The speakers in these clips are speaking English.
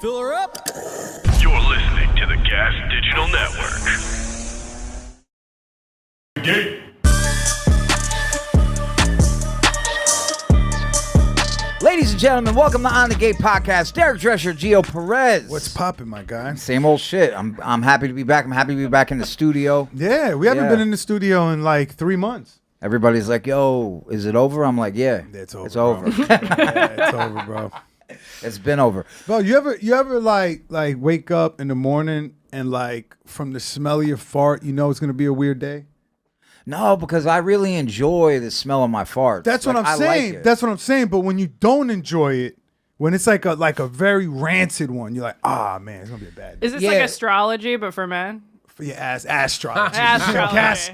Fill her up. You're listening to the Gas Digital Network. Gate. Ladies and gentlemen, welcome to On the Gate Podcast. Derek Drescher, Geo Perez. What's poppin', my guy? Same old shit. I'm happy to be back. I'm happy to be back in the studio. Yeah, we haven't been in the studio in like 3 months. Everybody's like, yo, is it over? I'm like, yeah. It's over. It's over. Yeah, it's over, bro. It's been over. Bro, you ever like wake up in the morning and like from the smell of your fart, you know it's gonna be a weird day? No, because I really enjoy the smell of my farts. That's what I'm saying. That's what I'm saying. But when you don't enjoy it, when it's like a very rancid one, you're like, ah, man, it's gonna be a bad day. Is this like astrology, but for men? For your astrology.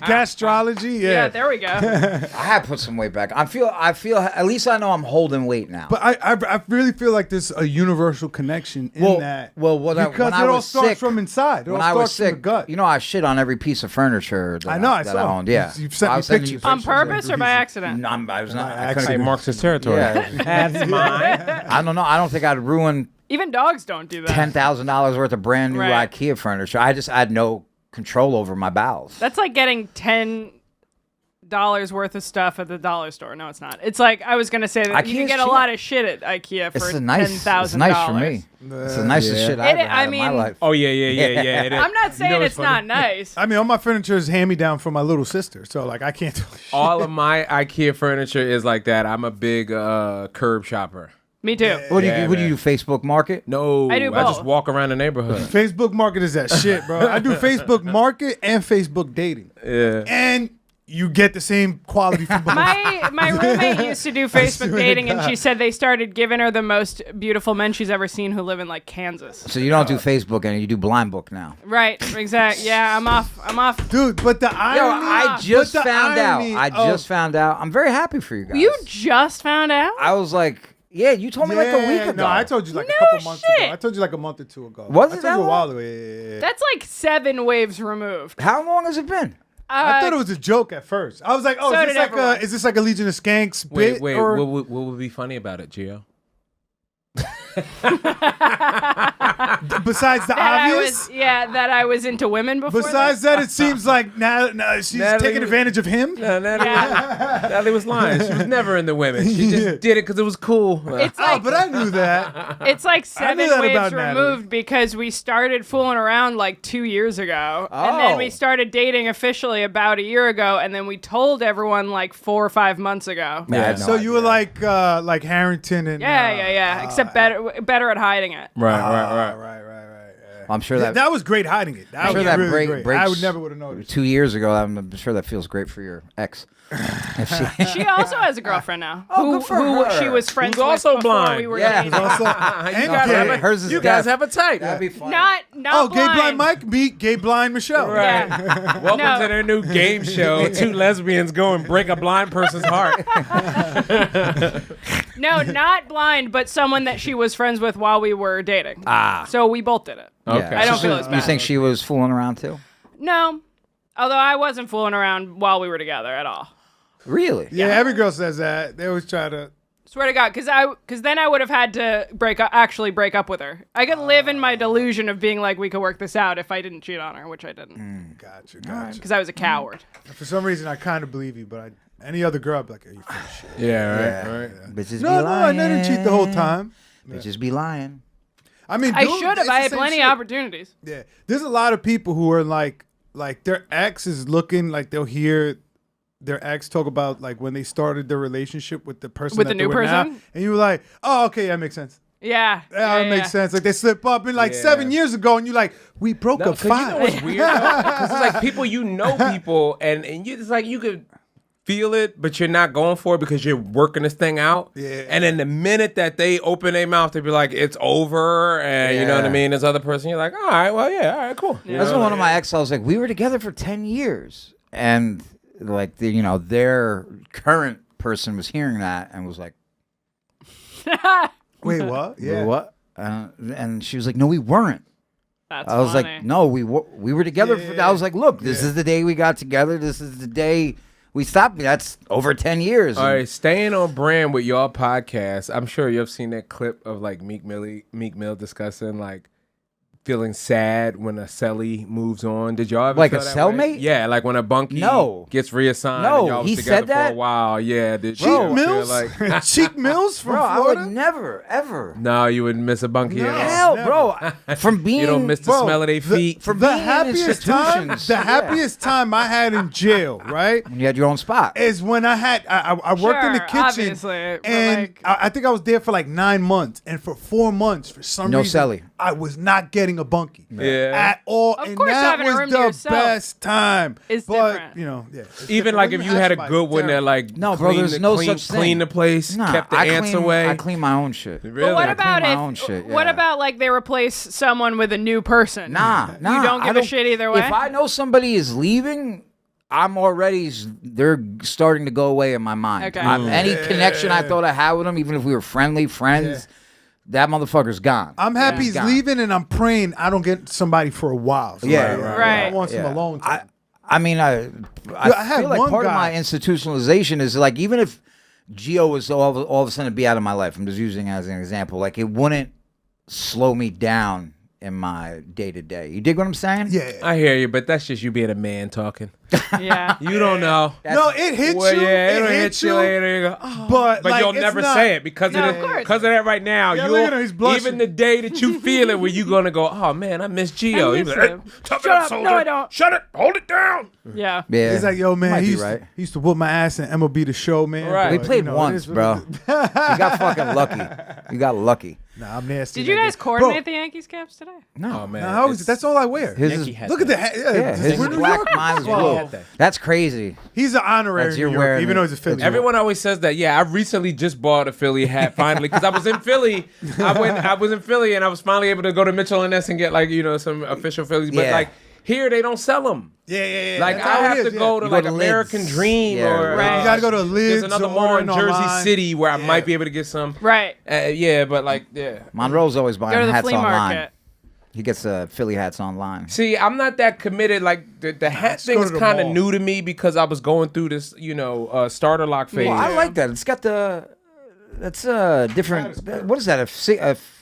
Gastrology. Yeah. There we go. I have put some weight back. I feel. At least I know I'm holding weight now. But I really feel like there's a universal connection in that. Well, because when it all starts from inside. It when all I was starts from sick, the gut. you know, I shit on every piece of furniture that I I owned. Yeah, you've sent me pictures. On purpose or by accident? No, I was not. I couldn't I even- Marx's territory. Yeah. That's mine. I don't know. I don't think I'd ruin Even dogs don't do that. $10,000 worth of brand new Right. IKEA furniture. I had no control over my bowels. That's like getting $10 worth of stuff at the dollar store. No, it's not. It's like I was gonna say that you IKEA's can get a cheap. lot of shit at IKEA for It's $10,000. It's nice for me. It's the nicest shit I've ever had in my life. Oh, yeah. It is. I'm not saying what's it's not nice. I mean, all my furniture is hand-me-down from my little sister, so like I can't do shit. All of my IKEA furniture is like that. I'm a big curb shopper. Me too. What do you Yeah, What do you man. do? Facebook Market? No, I do just both. walk around the neighborhood. Facebook Market is that shit, bro. I do Facebook Market and Facebook Dating, Yeah. and you get the same quality from both. My roommate used to do Facebook dating, and she said they started giving her the most beautiful men she's ever seen who live in like Kansas. So you don't do Facebook and you do Blind Book now. Right, exactly. Yeah, I'm off. Dude, but the irony. Yo, I just but the found out. irony I of- just found out. I'm very happy for you guys. You just found out? I was like, yeah, you told me like a week ago. No, I told you like No a couple months shit. ago. I told you like a month or two ago. Was I it told you that a while long? ago. Yeah. That's like 7 waves removed. How long has it been? I thought it was a joke at first. I was like, oh, So is did this like everyone. is this like a Legion of Skanks bit? Wait. or- What would be funny about it, Gio? Besides the obvious? That I was into women before. Besides that, it seems like now she's Natalie taking advantage of him. No, Natalie was lying. She was never in the women. She just did it because it was cool. It's Oh, like but I knew that. it's like I knew 7 that waves about Natalie. removed because we started fooling around like 2 years ago, and then we Oh. started dating officially about a year ago, and then we told everyone like 4 or 5 months ago. I had no So you were idea. like Harrington and Yeah. Except better at hiding it. Right. right. I'm sure that That was great hiding it. That I'm was sure that really great. breaks I would never would have noticed. 2 years ago. I'm sure that feels great for your ex. She also has a girlfriend now. Oh, good for her. She was friends Who's with also before blind. we were Yeah. dating. Also, You and guys gay. have a- Hers is you guys deaf. have a type. That'd be funny. Not Oh, gay blind blind. Mike meet gay blind Michelle. Right. Yeah. Welcome No. to their new game show. 2 lesbians go and break a blind person's heart. No, not blind, but someone that she was friends with while we were dating. So we both did it. Okay. I don't So feel as You bad. think she was fooling around too? No. Although I wasn't fooling around while we were together at all. Really? Yeah, every girl says that. They always try to. Swear to God, because then I would have had to actually break up with her. I could live in my delusion of being like, we could work this out if I didn't cheat on her, which I didn't. Gotcha. Because I was a coward. For some reason, I kind of believe you, but any other girl, I'd be like, are you full of shit? Yeah, right. Bitches No, be lying. I didn't cheat the whole time. Bitches be lying. I mean, I dude, should have. it's I the had same plenty shit. of opportunities. Yeah, there's a lot of people who are like their ex is looking like they'll hear their ex talk about like when they started their relationship with the person With that the they new were now, person? and you were like, oh, okay, that makes sense. Yeah. That makes sense. Like they slip up in like 7 years ago, and you're like, we broke No, up 'cause 5. you know what's weird? Because it's like people, people, and you, it's like you could feel it, but you're not going for it because you're working this thing out. Yeah. And then the minute that they open their mouth, they be like, it's over, and you know what I Yeah. mean? This other person, you're like, all right, well, yeah, all right, cool. You That's know? one of my ex. I was like, we were together for 10 years, and like their current person was hearing that and was like, Wait, what? Yeah. what? And she was like, no, we weren't. That's I was funny. like, no, we were together. Yeah. I was like, look, this is the day we got together. This is the day We stopped. That's over 10 years. All right, staying on brand with y'all podcast. I'm sure you've seen that clip of like Meek Mill discussing like feeling sad when a celly moves on. Did y'all ever Like feel a that cellmate? way? Yeah, like when a bunkie gets reassigned. No, and y'all was he together said that? for a while. Yeah, did Cheek you feel Mills? like Cheek Mills from Bro, I Florida? would never, ever. no, you wouldn't miss a bunkie at all. Hell, never. bro. From being, You don't miss the Bro, smell of their feet. from the being in happiest time, institutions. the Yeah. happiest time I had in jail, right, When you had your own spot. is when I worked in the Sure, kitchen, obviously, but, and like- I think I was there for like 9 months, and for 4 months, for some No reason, celly. I was not getting a bunkie Yeah. at all, Of and course, that having a was room to the yourself best time. is but different. you know, yeah, it's Even different. like When if you you have had a somebody, good one that terrible. like No, bro, there's no such thing. clean the place, Nah, kept the ants away. I clean my own shit. Really? But what I clean about my if? own shit, What yeah. about like they replace someone with a new person? Nah. You don't I give a shit either way. If I know somebody is leaving, I'm already, they're starting to go away in my mind. Okay. Any connection I thought I had with them, even if we were friendly friends, that motherfucker's gone. I'm happy he's gone. leaving, and I'm praying I don't get somebody for a while. So Yeah, like, right. I want some Yeah. alone time. I mean, I had feel like one part of guy- my institutionalization is like, even if Geo was all of a sudden be out of my life, I'm just using it as an example, like it wouldn't slow me down in my day to day. You dig what I'm saying? yeah. I hear you, but that's just you being a man talking. yeah. You don't know. No, it hits Well, you. yeah, it'll it hit hits you you. later. You go, oh. But But like, you'll it's never not- say it because No, of of course. because of that right now. Yeah, You'll look at him, he's blushing. even the day that you feel it, where you gonna go, oh man, I miss Geo. I You miss be like, him. hey, tough Shut it up, up. soldier. No, I don't. Shut it. Hold it down. Yeah. Yeah. He's like, yo, man, Might he be used, right. he used to whoop my ass in MLB The Show, man. Right. We but, played you know, it once, is what bro. it is. You got fucking lucky. You got lucky. Nah, I'm nasty. Did you that guys day. coordinate Bro, the Yankees caps today? No. Oh man, nah, I always- it's- that's all I wear. His Yankee is, hat Look at the that. hat. yeah, his we're is New black, Yorkers. mine is Well, blue. had that. That's crazy. He's an honorary That's New you're Yorker, wearing even it. though he's a Philly. Everyone always says that. Yeah, I recently just bought a Philly hat finally because I was in Philly. I was in Philly and I was finally able to go to Mitchell and Ness and get like some official Phillies. But Yeah. like here they don't sell them. Yeah. Like That's I how it have is, to yeah. go to You go like to American Lids. Dream Yeah, or right. You gotta go to Lids. There's another or mall in ordering Jersey online. City where I Yeah. might be able to get some. Right. Yeah, but like yeah. Monroe's always Go to buying the hats flea online. market. He gets Philly hats online. See, I'm not that committed. Like the hat Let's thing go is to the kind of mall. new to me because I was going through this, starter lock phase. Well, I like that. It's got the. That's different. What is that?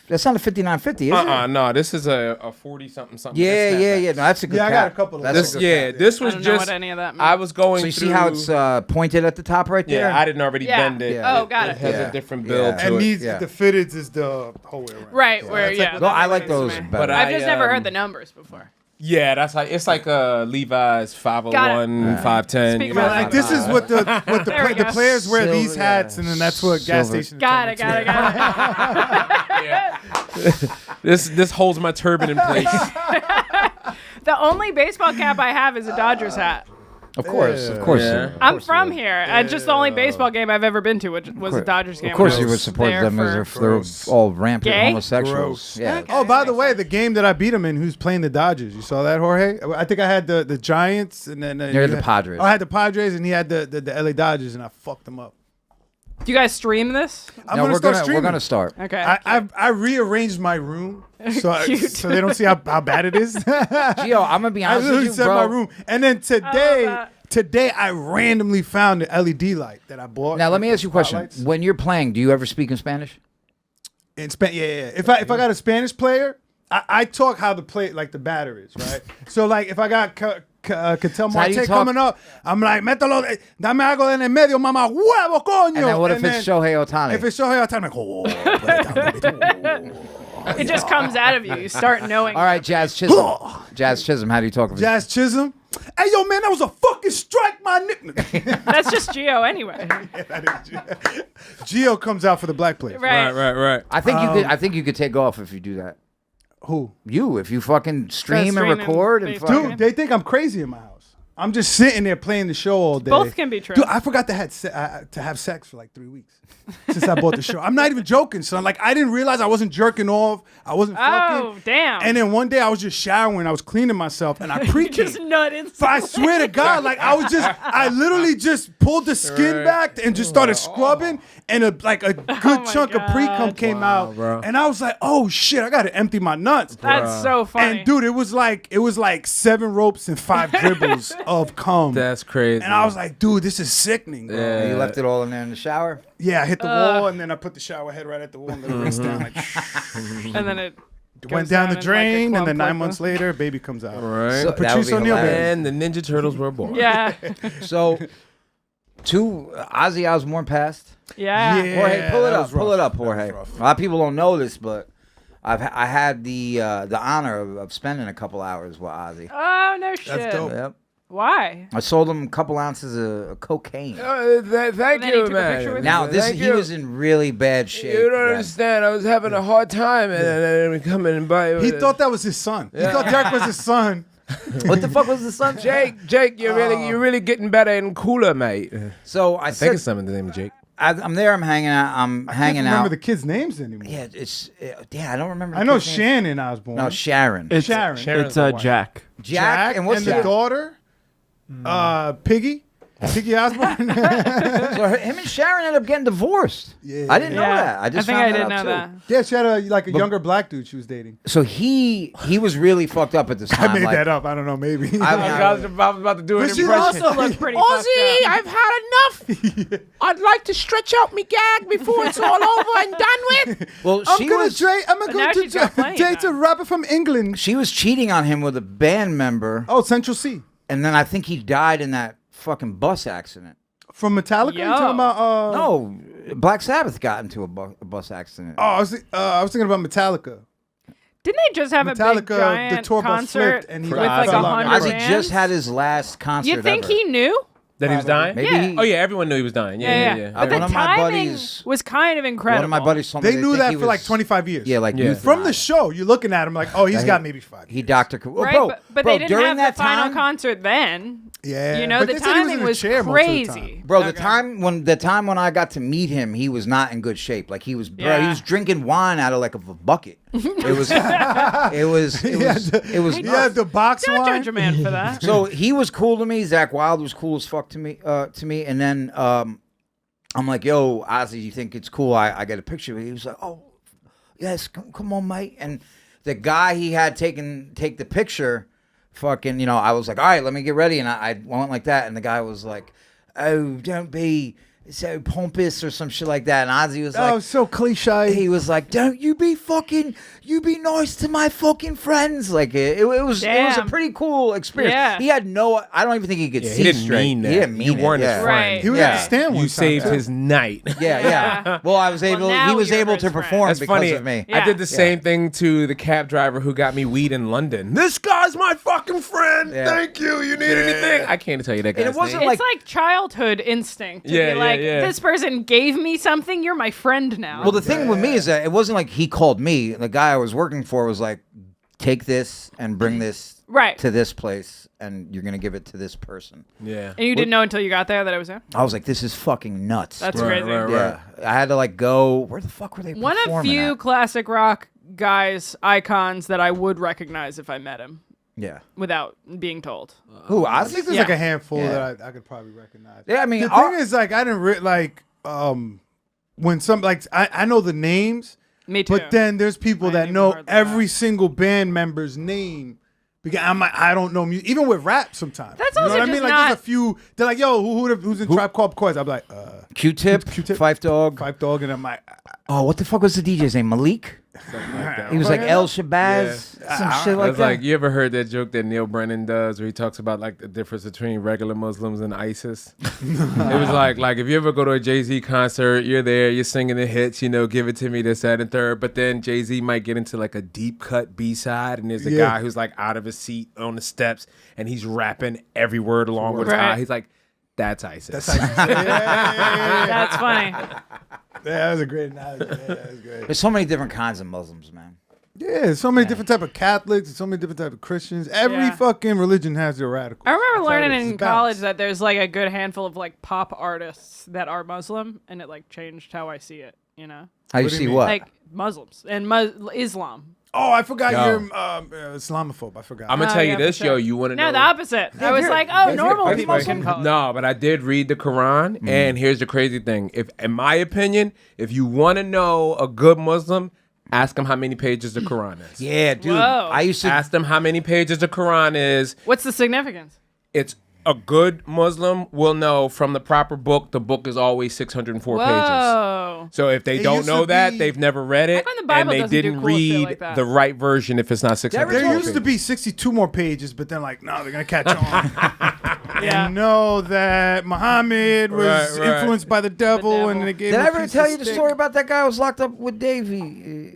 That's not a 5950, is it? No, this is a 40 something. Yeah. No, that's a good. Yeah, I got cap. a couple of That's those. a This, good yeah, cap, this I was don't know just. what any of that means. I was going. So you through, see how it's pointed at the top right there? Yeah, I didn't already Yeah. bend it. Yeah. Oh, got it. It has Yeah. a different build Yeah. to And it. these Yeah. the fitteds is the whole way around. Right, where, it's yeah. like- No, I that like makes sense those to me. better. But I've just never I, heard the numbers before. Yeah, that's like it's like a Levi's 501, 510. Speak you my know, language. Like this is what the There we the go. players wear Silver, these hats, yeah. and then that's what gas Silver. stations. Got it. This holds my turban in place. The only baseball cap I have is a Dodgers hat. Of course. Yeah. I'm from here. And just the only baseball game I've ever been to was a Dodgers game. Of course, when I you would was support there them as for- if they're all rampant Gay? homosexuals. Yeah. Oh, by the way, the game that I beat him in, who's playing the Dodgers? You saw that, Jorge? I think I had the Giants, and then You're the Padres. I had the Padres, and he had the LA Dodgers, and I fucked him up. Do you guys stream this? I'm No, gonna we're start gonna streaming. start. Okay. I rearranged my room so Cute. so they don't see how bad it is. Gio, I'm gonna be I honest with literally you, set bro. my room, and then that. today I randomly found the LED light that I bought. Now let me ask you a question. Spotlights. When you're playing, do you ever speak in Spanish? In yeah. If I got a Spanish player, I talk how the batter is, right? So like if I got Cattell how do you Marte talk- coming up, I'm like, mételo, dame algo en el medio, mamá, huevo, coño. And then what if it's Shohei Ohtani? If it's Shohei Ohtani, I'm like, oh, put it down, baby. It just comes out of you. You start knowing. All right, Jazz Chisholm. Jazz Chisholm, how do you talk? Jazz Chisholm. Hey, yo, man, that was a fucking strike, my nigga. That's just Geo anyway. Geo comes out for the black players. Right. Right. I think you could. I think you could take off if you do that. Who? You, if you fucking stream and stream and record and Facebook. fucking. Dude, they think I'm crazy in my house. I'm just sitting there playing the show all day. Both can be true. Dude, I forgot to have sex for like 3 weeks since I bought the show. I'm not even joking, son. Like, I didn't realize I wasn't jerking off. I wasn't Oh, fucking. damn. And then one day I was just showering. I was cleaning myself, and I pre just nut in. But I swear to God, like I literally just pulled the skin back and just started scrubbing, and a good my chunk of pre cum God. came out, bro. and I was like, oh shit, I gotta empty my nuts. That's so funny. And dude, it was like 7 ropes and 5 dribbles of cum. That's crazy. And I was like, dude, this is sickening, bro. Yeah. You left it all in there in the shower? Yeah, I hit the wall, and then I put the shower head right at the wall, and then it rinse down. Like, And then it went goes down the in drain, like a and then clump 9 like months that. later, baby comes out. Right. So- that would Patrice be O'Neal, baby. And the Ninja Turtles were born. Yeah. So, Ozzy Osbourne passed. Yeah. Yeah. Jorge, pull it that up. was Pull rough. it up, That was Jorge. rough. A lot of people don't know this, but I had the honor of spending a couple hours with Ozzy. Oh, no shit. dope. Yep. Why? I sold him a couple ounces of cocaine. Thank then he you, took a man. picture with Now Thank he you. was in really bad shape. You don't then. understand. I was having a hard time, and then coming and buy. He thought that was his son. He thought Derek was his son. What the fuck was the son? Jake, you're really getting better and cooler, mate. So I I think said, it's something the name of Jake. I'm there. I'm hanging out. I'm I hanging can't remember out. the kids' names anymore. Yeah, I don't remember. The I know kid's name. Shannon Osborne. No, Sharon. It's Sharon. It's Jack. Jack, and what's the the daughter? Piggy Osborne. So him and Sharon ended up getting divorced. Yeah. I didn't know Yeah. that. I just think found I that didn't out know too. that. Yeah, she had a younger black dude she was dating. So he was really fucked up at this time. I made like, that up. I don't know. Maybe. I was about to do an But she impression. also Look pretty fucked Ozzy, up. I've had enough. I'd like to stretch out me gag before it's all over and done with. Well, I'm she gonna was now she's got plenty of date a time. rapper from England. she was cheating on him with a band member, Oh, Central C and then I think he died in that fucking bus accident. from Metallica. You Yo. talking about? No, Black Sabbath got into a bus accident. Oh, I was thinking about Metallica. Didn't they just have a big Metallica, the giant tour bus concert flipped and he with got like fell out. 100 Ozzy bands? just had his last concert. You think ever. he knew? That he was dying? Maybe Yeah. he- Oh, yeah, everyone knew he was dying. Yeah. But the One of my timing buddies- was kind of incredible. One of my buddies told me They knew think that he for like was- 25 years. Yeah, like Yeah. From the euthanized. show, you're looking at him like, oh, he's got maybe 5 years. He Dr. Oh, Right, bro, but bro, they didn't during have that the final time, concert then. Yeah, You know, but the they said he timing in a was chair most of the crazy. time. Bro, Okay. the time when I got to meet him, he was not in good shape. Like he was, bro, he Yeah. was drinking wine out of like a bucket. It was, it was. He had the box Don't wine. judge a man for that. So he was cool to me. Zach Wilde was cool as fuck to me. And then I'm like, yo, Ozzy, you think it's cool? I get a picture of it. He was like, oh, yes, come on, mate. And the guy he had take the picture, fucking, I was like, all right, let me get ready. And I went like that. And the guy was like, oh, don't be so pompous or some shit like that. And Ozzy was like, Oh, so cliche. he was like, don't you be nice to my fucking friends. Like it was a Damn. pretty cool experience. Yeah. He had I don't even think he could Yeah, see he didn't straight. mean that. He didn't mean You it, weren't his yeah. friend. Right. He was Yeah. at the stand one You time. saved his night. Yeah. Yeah. Well, I was able. now he was you're able his to friend. perform That's because funny. of me. Yeah. I did the same thing to the cab driver who got me weed in London. This guy's my fucking friend. Yeah. Thank you. You need anything? I can't tell you that guy's it wasn't name. It's like childhood instinct to Yeah, be like, yeah. this person gave me something, you're my friend now. Well, the thing with me is that it wasn't like he called me. The guy I was working for was like, take this and bring this Right. to this place, and you're gonna give it to this person. Yeah. And you didn't know until you got there that it was him? I was like, this is fucking nuts. That's Right, crazy. right, yeah. I had to like go. Where the fuck were they? One of performing few at? classic rock guys, icons that I would recognize if I met him Yeah. without being told. Who? I Ozzy? think there's Yeah. like a handful Yeah. that I could probably recognize. Yeah, I mean, The thing is, like, I didn't when some like I know the names, Me too. but then there's people I that didn't know even hardly every know. single band member's name. Because I'm like, I don't know music, even with rap sometimes. That's you know also what I mean? just Like, not- there's a few. They're like, yo, who's in Tribe Called Quest? I'm like, Q-Tip, Q-Tip. Fife Dog. Five Dog, and I'm like, Oh, what the fuck was the DJ's name? Malik? He was like El Shabazz, some shit like It's that. like, you ever heard that joke that Neil Brennan does where he talks about like the difference between regular Muslims and ISIS? It was like if you ever go to a Jay-Z concert, you're there, you're singing the hits, give it to me, this, that, and third, but then Jay-Z might get into like a deep cut B-side and there's a Yeah. guy who's like out of his seat on the steps and he's rapping every word along with his Right. eye. He's like, that's ISIS. that's like, That's funny. that was a great analogy. Yeah, that was great. There's so many different kinds of Muslims, man. Yeah, so many different type of Catholics, and so many different type of Christians. Every Yeah. fucking religion has their radicals. I remember learning It's in balance. college that there's like a good handful of like pop artists that are Muslim, and it like changed how I see it. How you What do you see mean? what? Like Muslims and Islam. Oh, I forgot Yo. you're Islamophobe. I forgot. I'm gonna Oh, tell yeah, you this, for sure. yo. You want to know? No, the opposite. I was like, oh, normal people can call it. No, but I did read the Quran, and here's the crazy thing. If, in my opinion, if you want to know a good Muslim, ask them how many pages the Quran is. yeah, dude. Whoa. I used to. Ask them how many pages the Quran is. What's the significance? It's a good Muslim will know from the proper book, the book is always 604 pages. Whoa. So if they don't used know to that, be- they've never read it, How come the Bible and they doesn't do didn't cool shit read like that? the right version if it's not 600 There pages. used to be 62 more pages, but then like, no, they're gonna catch on. Yeah. And know that Muhammad was Right. influenced by the devil, devil. and they gave Did him I a ever piece tell of you the steak. story about that guy who was locked up with Dave? He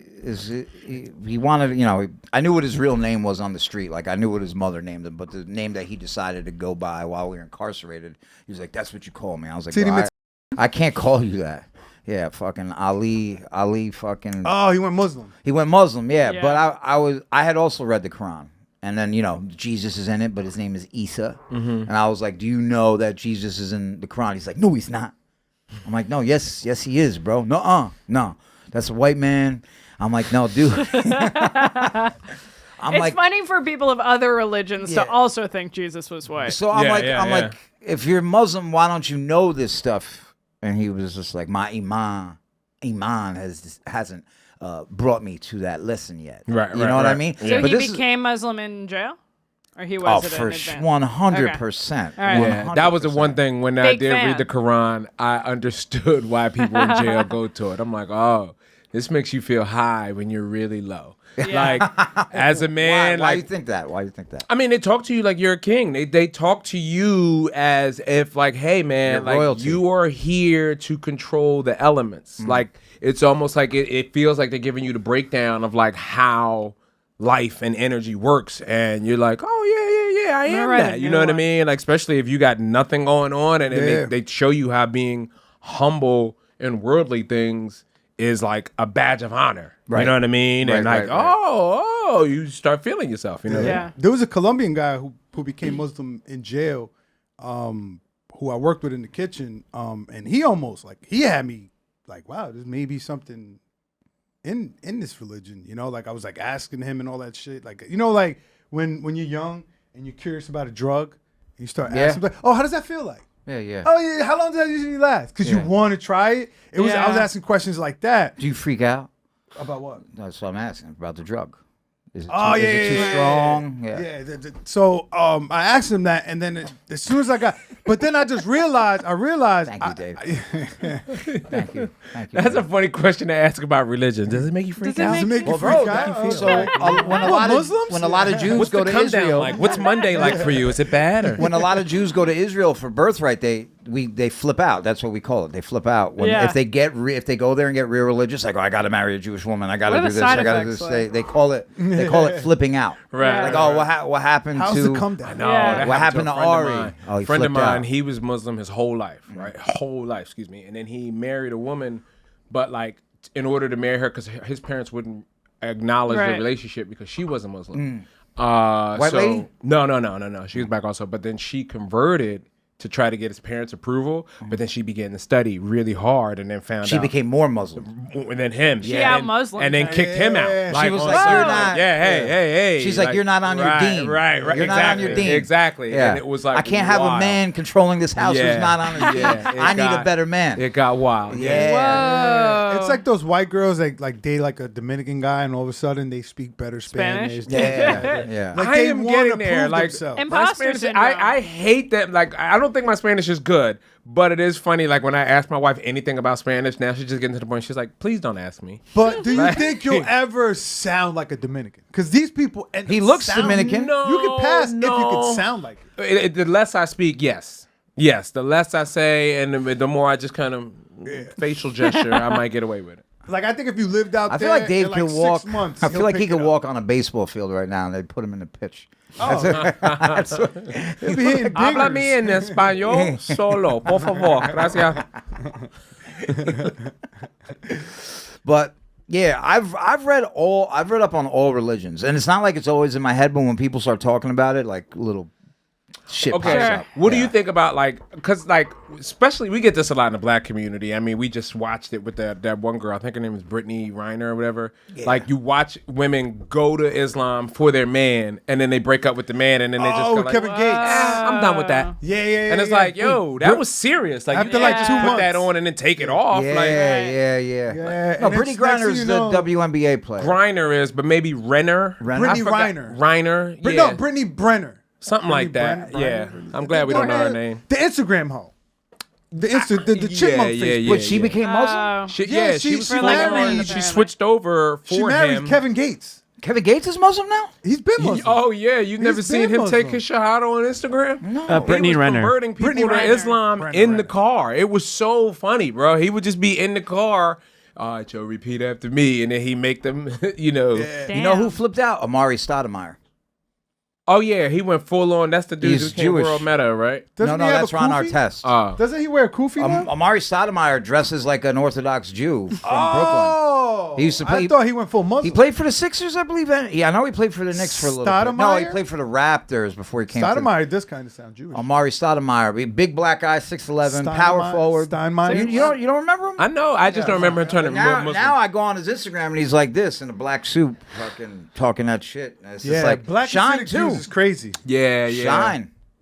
wanted, I knew what his real name was on the street. Like, I knew what his mother named him, but the name that he decided to go by while we were incarcerated, he was like, that's what you call me. I was like, Titty bro, Mix- I can't call you that. Yeah, fucking Ali fucking. Oh, he went Muslim. He went Muslim, yeah. Yeah. But I had also read the Quran. And then, Jesus is in it, but his name is Isa. And I was like, do you know that Jesus is in the Quran? He's like, no, he's not. I'm like, no, yes, he is, bro. No, that's a white man. I'm like, no, dude. It's funny for people of other religions Yeah. to also think Jesus was white. So I'm Yeah, like, if you're Muslim, why don't you know this stuff? And he was just like, my iman hasn't brought me to that lesson yet. Right, You right, know what I right. mean? So But he this is- became Muslim in jail? Or he was Oh, it for in advance? 100%. All right. Yeah, that was the one thing when I Big did fan. read the Quran, I understood why people in jail go to it. I'm like, oh, this makes you feel high when you're really low. Yeah. Like, as a man, Why like, you think that? Why you think that? I mean, they talk to you like you're a king. They talk to you as if like, hey man, You're like royalty. you are here to control the elements. Like it's almost like it feels like they're giving you the breakdown of like how life and energy works, and you're like, oh yeah, I am write a that. You new know what I one. mean? Like especially if you got nothing going on, and Yeah. they show you how being humble in worldly things is like a badge of honor. You Right. know what I mean? And Right, like, right, right. oh, you start feeling yourself. You know? Yeah. There was a Colombian guy who became Muslim in jail, who I worked with in the kitchen, and he almost he had me like, wow, there's maybe something in this religion, like I was like asking him and all that shit, like like when you're young and you're curious about a drug, and you start asking, like, oh, how does that feel like? Yeah. Oh yeah, how long does that usually last? Because you want to try it. I was Yeah. asking questions like that Do you freak out? about what? That's what I'm asking about the drug. Is it too, Oh, is yeah, it too yeah, strong? Yeah. So I asked him that, and then as soon as but then I just realized. Thank you, Dave. Thank you. That's a funny question to ask about religion. Does it make you freak Does it out? Does it make you Well, freak bro, out? so when a lot Muslims? of Jews What's go the to come down Israel, like? What's Monday like for you? Is it bad? Or? when a lot of Jews go to Israel for birthright, they flip out. That's what we call it. They flip out Yeah. if they go there and get real religious. Like, oh, I got to marry a Jewish woman. I got to What are do the this. side I got to do effects this. like? They call it flipping out. Right. Like, oh, what happened How's to? the come down? No, Yeah. that What happened to a friend of Ari? mine. Oh, he friend of flipped mine, out. he was Muslim his whole life, right? Whole life, excuse me. And then he married a woman, but like in order to marry her, because his parents wouldn't acknowledge the Right. relationship because she wasn't Muslim. White lady? No. She was black also, but then she converted to try to get his parents' approval, but then she began to study really hard and then found She out. became more Muslim. And then him. She yeah. out-Muslimed And then her. kicked him out. Yeah. She was on like, certain- "You're not-" Yeah, hey. She's like, "You're not on your deen. Right. You're not on your exactly, deen." Exactly. Yeah. And it was like, I can't have a wild. man controlling this house Yeah. who's not on his deen. Yeah, it I need a got- better man. It got wild. Yeah. Whoa. It's like those white girls that like date like a Dominican guy, and all of a sudden they speak better Spanish? Spanish. Yeah. Like I they am wanna getting there. prove Like themselves. And- my Imposter Spanish, syndrome. I hate that. Like I don't think my Spanish is good, but it is funny. Like when I ask my wife anything about Spanish, now she's just getting to the point. She's like, "Please don't ask me." But do you Like- think you'll ever sound like a Dominican? Because these people, and He looks Dominican. No, You can pass if you no. can sound like it. The less I speak, yes. The less I say, and the more I just kind of facial gesture, I might get away with it. Like I think if you lived out I there, feel like Dave in could like walk. 6 months, I feel he'll like he pick could it up. walk on a baseball field right now, and they'd put him in the pitch. He'll be hitting Háblame dingers. en español solo, por favor. Gracias. But yeah, I've read up on all religions, and it's not like it's always in my head. But when people start talking about it, like little shit Okay, pops up. what do you think about because especially we get this a lot in the black community. I mean, we just watched it with that one girl. I think her name is Brittany Reiner or whatever. Yeah. Like you watch women go to Islam for their man, and then they break up with the man, and then they just go with like, Kevin Gates. I'm done with that. Yeah. And it's yeah. like, yo, that was serious. Like, After you like can't 2 just put that months. on and then take it off. Yeah, Like, yeah. Yeah, No, and Brittany it's next Griner thing is you the know- WNBA player. Griner is, but maybe Renner. Renner? Brittany I forgot- Reiner. Reiner. But Yeah. no, Brittany Brenner. Something like that. Yeah. I'm glad we don't know her name. The Instagram hoe. The chipmunk face. But she became Muslim? She was she married. She switched over for She married him. Kevin Gates. Kevin Gates is Muslim now? He's been Muslim. Oh yeah, you've never seen him take his shahada on Instagram? No. Brittany He was Renner. converting people to Islam in the car. It was so funny, bro. He would just be in the car. All right, yo, repeat after me, and then he make them, You know who flipped out? Amari Stoudemire. Oh yeah, he went full on. That's the dude He's who came Jewish. World Meta, right? Doesn't No, he have that's a Ron kufi? Artest. Doesn't he wear a kufi now? Amari Stoudemire dresses like an Orthodox Jew from Brooklyn. Oh, He used to play- I thought he went full Muslim. He played for the Sixers, I believe. Yeah, I know he played for the Knicks for a little bit. No, he Stoudemire? played for the Raptors before he came to Stoudemire does kind of sound Jewish. Amari Stoudemire. Big black guy, 6'11", power forward. Steinmeier? You don't remember him? I know. I just don't remember him turning real Muslim. Now I go on his Instagram and he's like this in a black suit, fucking talking that shit. And it's just like black Shine Hasidic too. Jews is crazy. Yeah.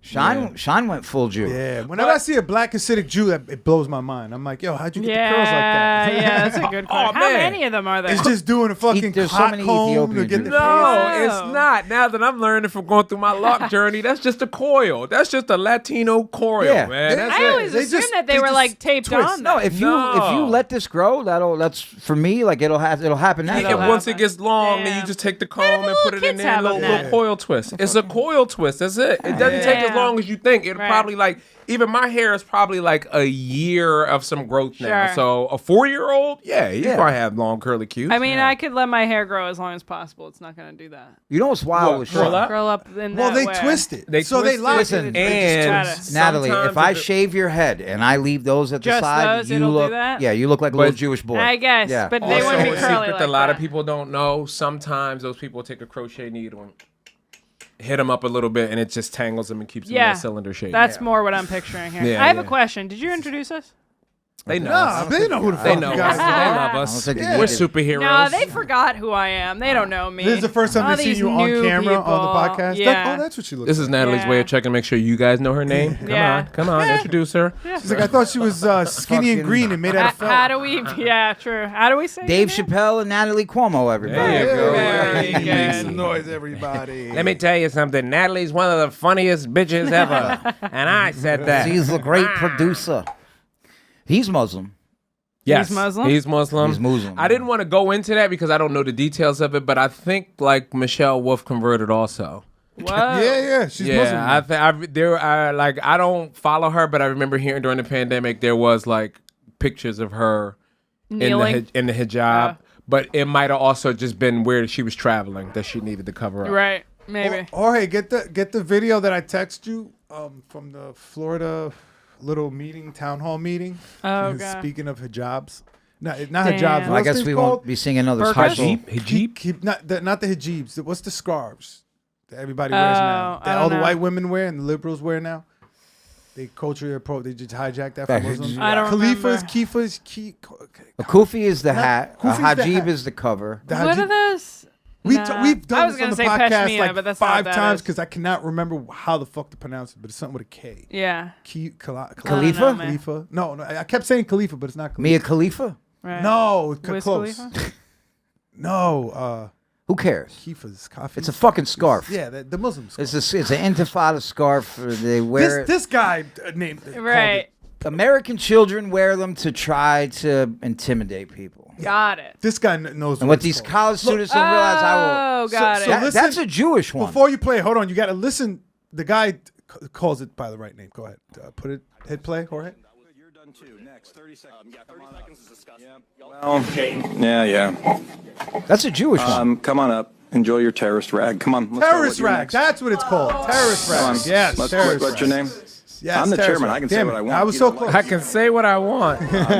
Shine went full Jew. Yeah, whenever I see a black Hasidic Jew, it blows my mind. I'm like, yo, how'd you get the curls like that? Yeah, that's a good question. How man. many of them are there? It's just doing a fucking There's so hot many comb to Ethiopian get the Jews. face. No, it's not. Now that I'm learning from going through my lock journey, that's just a coil. That's just a Latino coil, Yeah. man. That's I it. always They assumed just- that they they were just like taped twist. on. No, them. if you let this grow, that's for me. Like it'll happen And naturally. once it gets long, then you Damn. just take the Why do comb and little put it in kids there, have them little then? coil twist. It's a coil twist. That's it. It doesn't take as Yeah. long as you think. It'll Right. probably even my hair is probably like a year of some growth now. Sure. So a 4-year-old, you probably have long curly cubes. I mean, I could let my hair grow as long as possible. It's not going to do that. You know what's wild with curl Sean? up? Curl up in Well, that they way. twist it. They so twist they lock Listen, it. and Natalie, sometimes if I if it- shave your head and I leave those at the Just side, those, you it'll do look that? you look like a little Jewish boy. I guess, Yeah. but they Also, wouldn't be a curly secret like that a lot that. of people don't know. Sometimes those people take a crochet needle and hit them up a little bit, and it just tangles them and keeps them in Yeah. a cylinder shape. That's more what I'm picturing here. Yeah, I have a yeah. question. Did you introduce us? They know. Nah, they know who the They fuck know you us. guys They are. love I don't us. think We're they did. superheroes. No, they forgot who I am. They don't know me. This is the first time All they've seen these you on new camera on the people. podcast. Yeah. Oh, that's what she looks This like. is Natalie's way of checking to make sure you guys know her name. Yeah. Come on, introduce her. She's like, I thought she was skinny and Fucking- green and made out of felt. How do we? Yeah, true. How do we say Dave your name? Chappelle and Natalie Cuomo, everybody. There you go. Very Make good. some noise, everybody. Let me tell you something. Natalie's one of the funniest bitches ever, and I said that. She's a great producer. He's Muslim. Yes, He's Muslim? He's Muslim. He's Muslim. I didn't want to go into that because I don't know the details of it, but I think like Michelle Wolf converted also. Whoa. Yeah, she's Muslim. I don't follow her, but I remember hearing during the pandemic there was like pictures of her Kneeling. in the hijab, but it might have also just been where she was traveling that she needed to cover up. Right. Maybe. Jorge, get the video that I text you from the Florida little meeting, town hall meeting. Oh, God. Speaking of hijabs, not hijabs. Damn. Well, I What's guess things we called? won't be seeing another Burqas? special. Hijab? Not the hijabs. What's the scarves that everybody wears now? I That don't all the know. white women wear and the liberals wear now. They culturally approach. They just hijack that from That Muslims. I don't Khalifa's, remember. Kifa's, A kufi is the hat. A kufi's the hajib hat. is the cover. the What hajib- are those? We've I done was this gonna on the say podcast pashmina, like but that's not 5 what that times is. because I cannot remember how the fuck to pronounce it, but it's something with a K. Yeah. Khalifa? know, man. Khalifa? No, I kept saying Khalifa, but it's not Khalifa. Mia Khalifa? Right. No, Wiz close. Khalifa? No, Who cares? Kifa's coffee. It's a fucking scarf. Yeah, the Muslims. It's an intifada scarf. They wear it. This guy named Right. American children wear them to try to intimidate people. Got it. This guy knows And what what it's these called. college students don't realize, Oh, got so it. listen- that's a Jewish one. Before you play, hold on. You got to listen. The guy calls it by the right name. Go ahead. Put it. Hit play, Jorge. You're done too. Next, 30 seconds. 30 seconds is disgusting. Well, yeah. That's a Jewish one. Come on up. Enjoy your terrorist rag. Come on. Let's start Terrorist with your rag. next. That's what it's called. Terrorist Come on. rag. Yes. Terrorist What's your rag. name? Yes, I'm the terrorist chairman. rag. I can say Damn what it. I want. I was You so don't close. I can say what I want.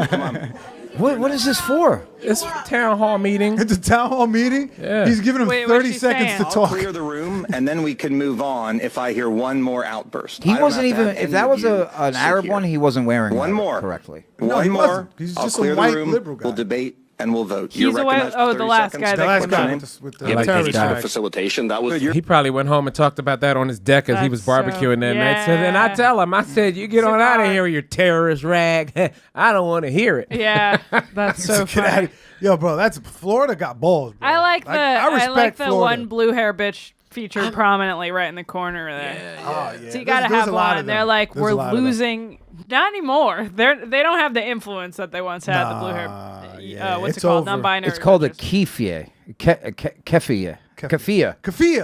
Come on. What is this for? It's town hall meeting. At the town hall meeting, Yeah. he's giving him Wait, 30 what's she seconds saying? to I'll talk. clear the room, and then we can move on if I hear one more outburst. He I don't wasn't have to even. have If any that of was you an sit Arab here. one, he wasn't wearing One that more. correctly. No, One he more. wasn't. He's I'll just a clear white the room. liberal guy. We'll debate and we'll vote. He's You're a white- recognized for oh, the 30 last seconds. guy The that last came guy out. with the I like terrorist this guy. rag. Facilitation. That was He probably went home and talked about that on his deck as he was That's so- barbecuing that night. So then I yeah. tell him, I said, "You get on out of here with your terrorist rag. I don't want to hear it." Yeah. That's so Get out funny. of- Yo, bro, that's Florida got balls. Bro. I like the I respect the Florida. one blue hair bitch featured prominently right in the corner there. Oh, yeah. So you gotta There's have a lot one. of They're them. like, There's a we're lot of them. losing. Not anymore. They don't have the influence that they once had. The blue hair. Yeah, What's it's it called? over. Non-binary. It's called a religious. kefia. Kefia. Kefia.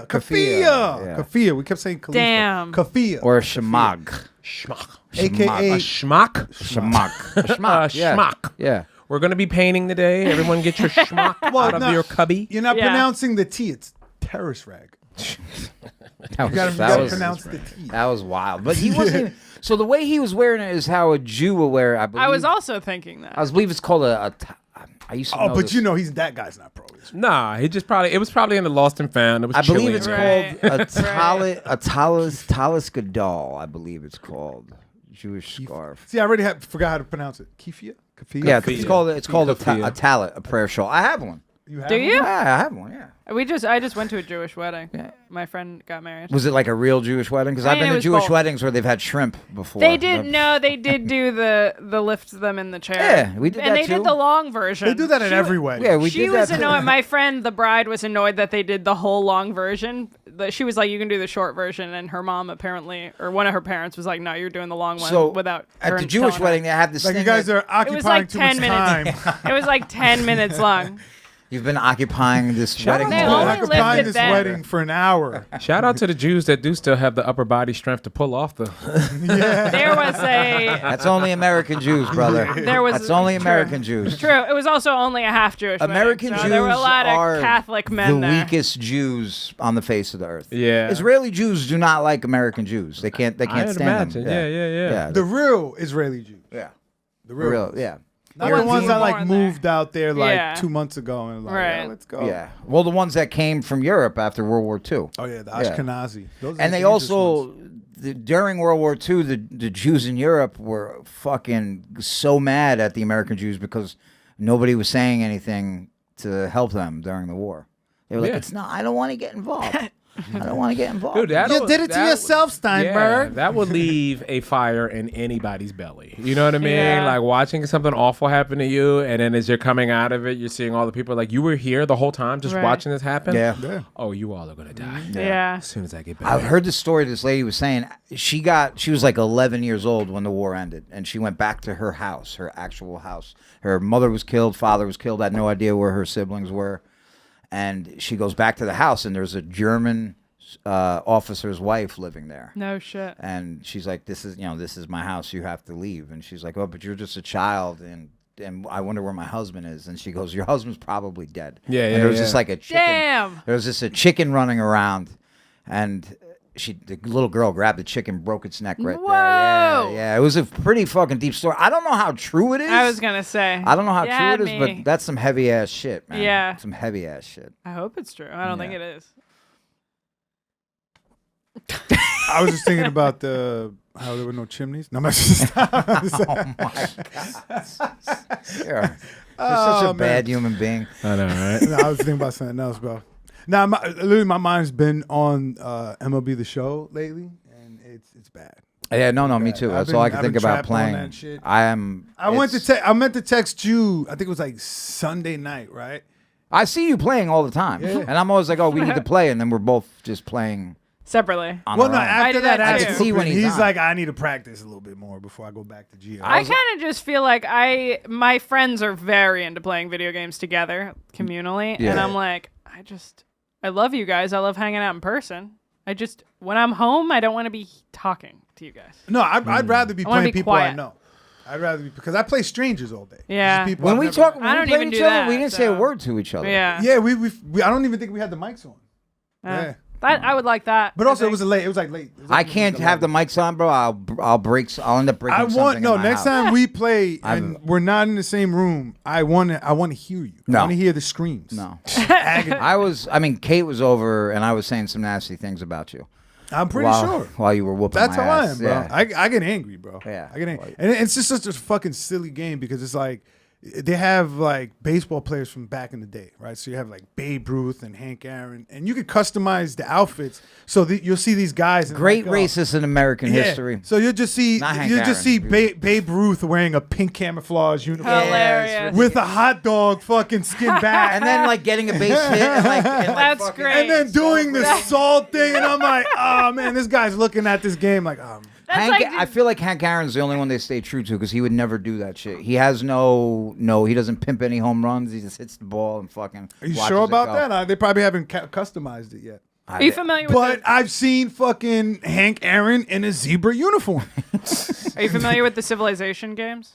Kafia. Yeah. Kafia. We kept saying Khalifa. Damn. Kafia. Or a shamag. Schmuck. AKA A schmuck. Shamag. A schmuck. Yeah. Schmuck. Yeah. We're gonna be painting today. Everyone get your schmuck out of no, your cubby. You're not Yeah. pronouncing the T. It's terrorist rag. That You gotta was pronounce the T. that was wild. But he wasn't even, so the way he was wearing it is how a Jew will wear it, I believe. I was also thinking that. I believe it's called I used to know Oh, but this. you know that guy's not pro. Nah, he just probably. It was probably in the Lost and Found. It was. I believe it's chilling. Right. called a talis gadol, I believe it's called. Jewish scarf. See, I already forgot how to pronounce it. Kefia? Kafia? Yeah, it's called a Kefia. talit, a prayer shawl. I have one. You have Do one? you? Yeah, I have one. Yeah. I just went to a Jewish wedding. Yeah. My friend got married. Was it like a real Jewish wedding? Because I I've mean, been it to was Jewish both. weddings where they've had shrimp before. They did they did do the lift them in the chair. Yeah, we did and that they too. did the long version. They do that at She every wa- wedding. Yeah, we She did was that. annoyed. My friend, the bride, was annoyed that they did the whole long version. She was like, "You can do the short version," and her mom apparently, or one of her parents, was like, "No, you're doing the long one." So without at her the Jewish telling her. wedding, they have this Like thing you guys that- are It was occupying like too much 10 minutes. time. It was like 10 minutes long. You've been occupying this wedding. They hall. only Occupying lifted this them. wedding for an hour. Shout out to the Jews that do still have the upper body strength to pull off the. There was a That's only American Jews, brother. There was- That's only true. American Jews. true. It was also only a half Jewish. American wedding, so Jews there were a lot are of Catholic men the there. weakest Jews on the face of the earth. Yeah. Israeli Jews do not like American Jews. They can't. They can't I'd stand imagine. them. Yeah. The real Israeli Jews. yeah. The Real. real. Yeah. Not the ones that like Born there. moved out there like Yeah. 2 months ago and like, Right. yeah, let's go. Yeah. Well, the ones that came from Europe after World War II. Oh yeah, the Yeah. Ashkenazi. Those are And the they dangerous also, ones. during World War II, the Jews in Europe were fucking so mad at the American Jews because nobody was saying anything to help them during the war. They were like, Yeah. "It's not. I don't want to get involved. I don't want to get involved." Dude, that'll- You did it to that- yourself, Yeah, Steinberg. that would leave a fire in anybody's belly. You know what I mean? Yeah. Like watching something awful happen to you, and then as you're coming out of it, you're seeing all the people like you were here the whole time, just Right. watching this happen. Yeah. Oh, you all are gonna die Yeah. as soon as I get back. I've heard the story. This lady was saying she was like 11 years old when the war ended, and she went back to her house, her actual house. Her mother was killed, father was killed. Had no idea where her siblings were, and she goes back to the house, and there's a German officer's wife living there. No shit. And she's like, this is my house. You have to leave. And she's like, oh, but you're just a child, and I wonder where my husband is. And she goes, your husband's probably dead. Yeah, And yeah, there was yeah. just like a chicken. Damn. There was just a chicken running around, and the little girl grabbed the chicken, broke its neck right there. Whoa. Yeah. It was a pretty fucking deep story. I don't know how true it is. I was gonna say. I don't know how You true had it is, me. but that's some heavy ass shit, man. Yeah. Some heavy ass shit. I hope it's true. I don't think Yeah. it is. I was just thinking about how there were no chimneys. No, I'm just Oh my god. You're such a man. bad human being. I know, right? No, I was thinking about something else, bro. Now, literally, my mind's been on MLB The Show lately, and it's bad. Yeah, no, me bad. too. I've That's all I been- can I've think been about trapped on playing. that shit. I meant to text you. I think it was like Sunday night, right? I see you playing all the time, Yeah. and I'm always like, "Oh, we need to play," and then we're both just playing Separately. on Well, our no, own. I after did that, that I too. can see when he's on. like, I need to practice a little bit more before I go back to Geo. I kind of just feel like my friends are very into playing video games together communally, and Yeah. I'm like, I love you guys. I love hanging out in person. When I'm home, I don't want to be talking to you guys. No, I'd rather be I wanna playing be people I quiet. know. I'd rather be because I play strangers all day. Yeah. Just people when I've we never talk, met. when I we don't played even each do other, that, we didn't say a so- word to each other. Yeah. Yeah, we I don't even think we had the mics on. Yeah. I would like that. But also, I it was think. late. It was like late. It was I like can't have the mics on, bro. I'll end up breaking something. in my next house. time we play and we're not in the same room. I want to hear you. No. I want to hear the screams. No, Agony. Kate was over, and I was saying some nasty things about you. I'm pretty sure. While you were whooping That's my how I ass. am, bro. Yeah. I get angry, bro. Yeah. I get angry. And it's just such a fucking silly game because it's like they have like baseball players from back in the day, right? So you have like Babe Ruth and Hank Aaron, and you could customize the outfits so that you'll see these guys. Great like, racist in American history. So you'll just see Not Hank Babe Ruth wearing a pink camouflage uniform Hilarious. with a hot dog fucking skin back, And then like getting a base hit. That's fucking- great. and then doing the salt thing, and I'm like, oh man, this guy's looking at this game like, That's Hank, like I feel like Hank Aaron's the only one they stay true to because he would never do that shit. He has he doesn't pimp any home runs. He just hits the ball and fucking. are you watches sure it about go. that? They probably haven't customized it yet. Are you familiar with But I've seen fucking Hank Aaron in a zebra uniform. Are you familiar with the Civilization games?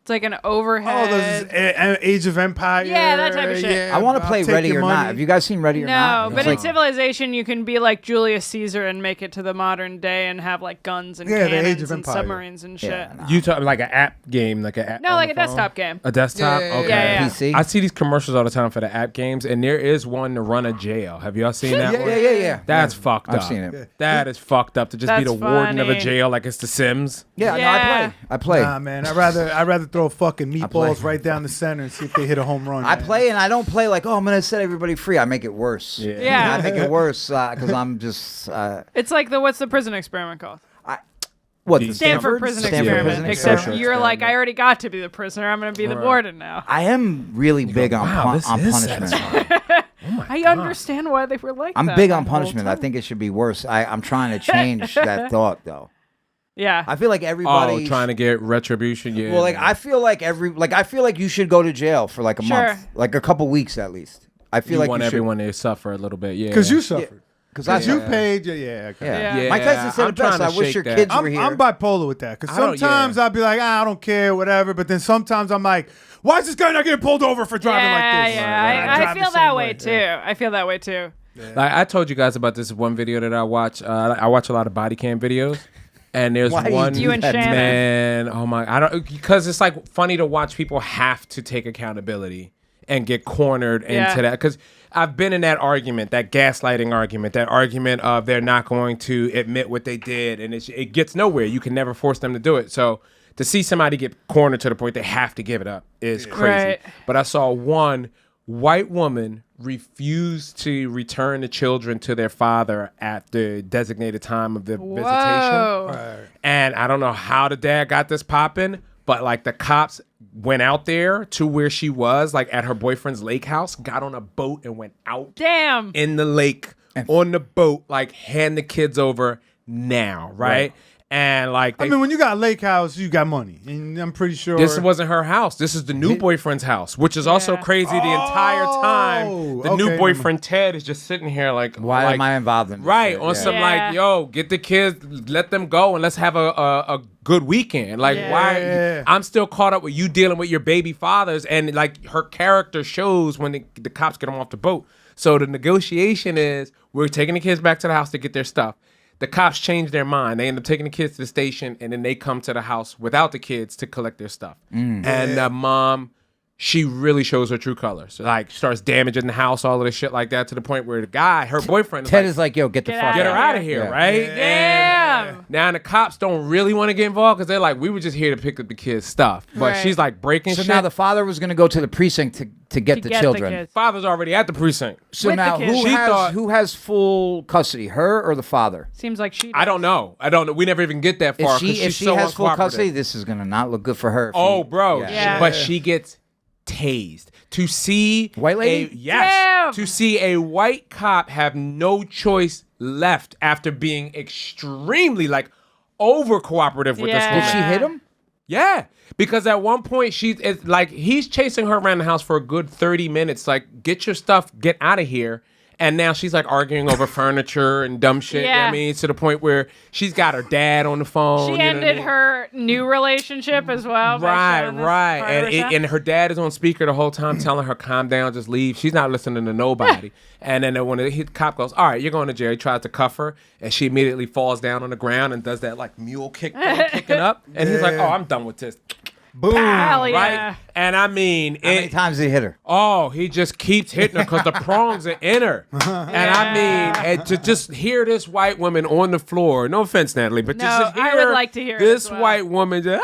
It's like an overhead. Oh, those Age of Empire. Yeah, that type of shit. Yeah, I want to I'll play take Ready your or money. Not. Have you guys seen Ready or Not? No, but It's in like- Civilization, you can be like Julius Caesar and make it to the modern day and have like guns and Yeah, the Age cannons of and Empire. submarines and shit. Yeah, nah. You talk like an app game, like an app. No, on like the a phone? desktop game. A desktop? Yeah, yeah, Okay. yeah, yeah. PC. I see these commercials all the time for the app games, and there is one to run a jail. Have y'all seen that one? Yeah. That's fucked up. I've seen it. That is fucked up to just be That's the warden of a funny. jail like it's The Sims. Yeah, Yeah. no, I play. Nah, man, I'd rather throw fucking meatballs play. right down the center and see if they hit a home run. I man. play and I don't play like, oh, I'm gonna set everybody free. I make it worse. Yeah. I make it worse because I'm just It's like what's the prison experiment called? what the Stanford Prison Experiment. Prison Except Experiment. you're like, I already got to be the prisoner. I'm going to be the warden now. I am really big on, wow, this on is punishment. I understand why they were like I'm that big the on whole punishment. I time. think it should be worse. I'm trying to change that thought though. Yeah. I feel like everybody. Trying to get retribution. Yeah. Well, like I feel like I feel like you should go to jail for like a Sure. month, like a couple weeks at least. I feel you like want you should. everyone to suffer a little bit. Yeah. Because you suffered. Because You paid. Yeah. Okay. Yeah. Yeah. Mike Tyson said I'm it best. trying I to wish shake your that. kids were here. I'm bipolar with that. Because I don't- sometimes yeah. I'll be like, I don't care, whatever. But then sometimes I'm like, why is this guy not getting pulled over for driving like this? Yeah, And I drive the feel same that way too. I feel that way too. Like I told you guys about this one video that I watch. I watch a lot of body cam videos, and there's Why do you one do You and that, Shannon. man. Oh my! I don't because it's like funny to watch people have to take accountability and get cornered Yeah. into that. Because I've been in that argument, that gaslighting argument, that argument of they're not going to admit what they did, and it gets nowhere. You can never force them to do it. So to see somebody get cornered to the point they have to give it up is crazy. Right. But I saw one white woman refuse to return the children to their father at the designated time of the visitation. Whoa. And I don't know how the dad got this popping, but like the cops went out there to where she was, like at her boyfriend's lake house, got on a boat and went out Damn. in the lake on the boat, like hand the kids over now, right? And like I mean, when you got a lake house, you got money. And I'm pretty sure. this wasn't her house. This is the new boyfriend's house, which is also Yeah. crazy. The entire time, the new okay. boyfriend Ted is just sitting here like, Why like, am I involved in this right shit? on Yeah. some Yeah. like, yo, get the kids, let them go, and let's have a good weekend. Like, Yeah. why? Yeah. I'm still caught up with you dealing with your baby fathers, and like her character shows when the cops get them off the boat. So the negotiation is we're taking the kids back to the house to get their stuff. The cops change their mind. They end up taking the kids to the station, and then they come to the house without the kids to collect their stuff. And the mom, she really shows her true colors. Like, starts damaging the house, all of this shit like that, to the point where the guy, her boyfriend, Ted is is like, yo, get the Get fuck out get of her out. out of here, Yeah. right? Damn. Now the cops don't really want to get involved because they're like, we were just here to pick up the kids' stuff. But Right. she's like breaking So shit. now the father was going to go to the precinct to get the children. kids. father's already at the precinct. So With the now kids. She thought- who has full custody, her or the father? Seems like she. I don't know. We never even get that far. If 'cause she she's so has full uncooperative. custody, this is going to not look good for her. if Oh, he- bro. Yeah. But she gets tased. To see White lady? yes. Damn. To see a white cop have no choice left after being extremely like over cooperative with this Yeah. woman. Did she hit him? Yeah, because at one point it's like he's chasing her around the house for a good 30 minutes. Like, get your stuff, get out of here. And now she's like arguing over furniture and dumb shit. You know what Yeah. I mean, to the point where she's got her dad on the phone. She you know what I ended mean? her new relationship as well. by Right, showing this right. part of herself. And her dad is on speaker the whole time telling her, calm down, just leave. She's not listening to nobody. And then when the cop goes, all right, you're going to jail, he tries to cuff her, and she immediately falls down on the ground and does that like mule kick thing, kicking up. And he's like, oh, I'm done with this. Boom. Hell yeah. Right? And I mean, How many times did he hit her? oh, he just keeps hitting her because the prongs are in her. And I mean, and to just hear this white woman on the floor, no offense, Natalie, but No, just to hear I would like to hear it this as well. white woman just,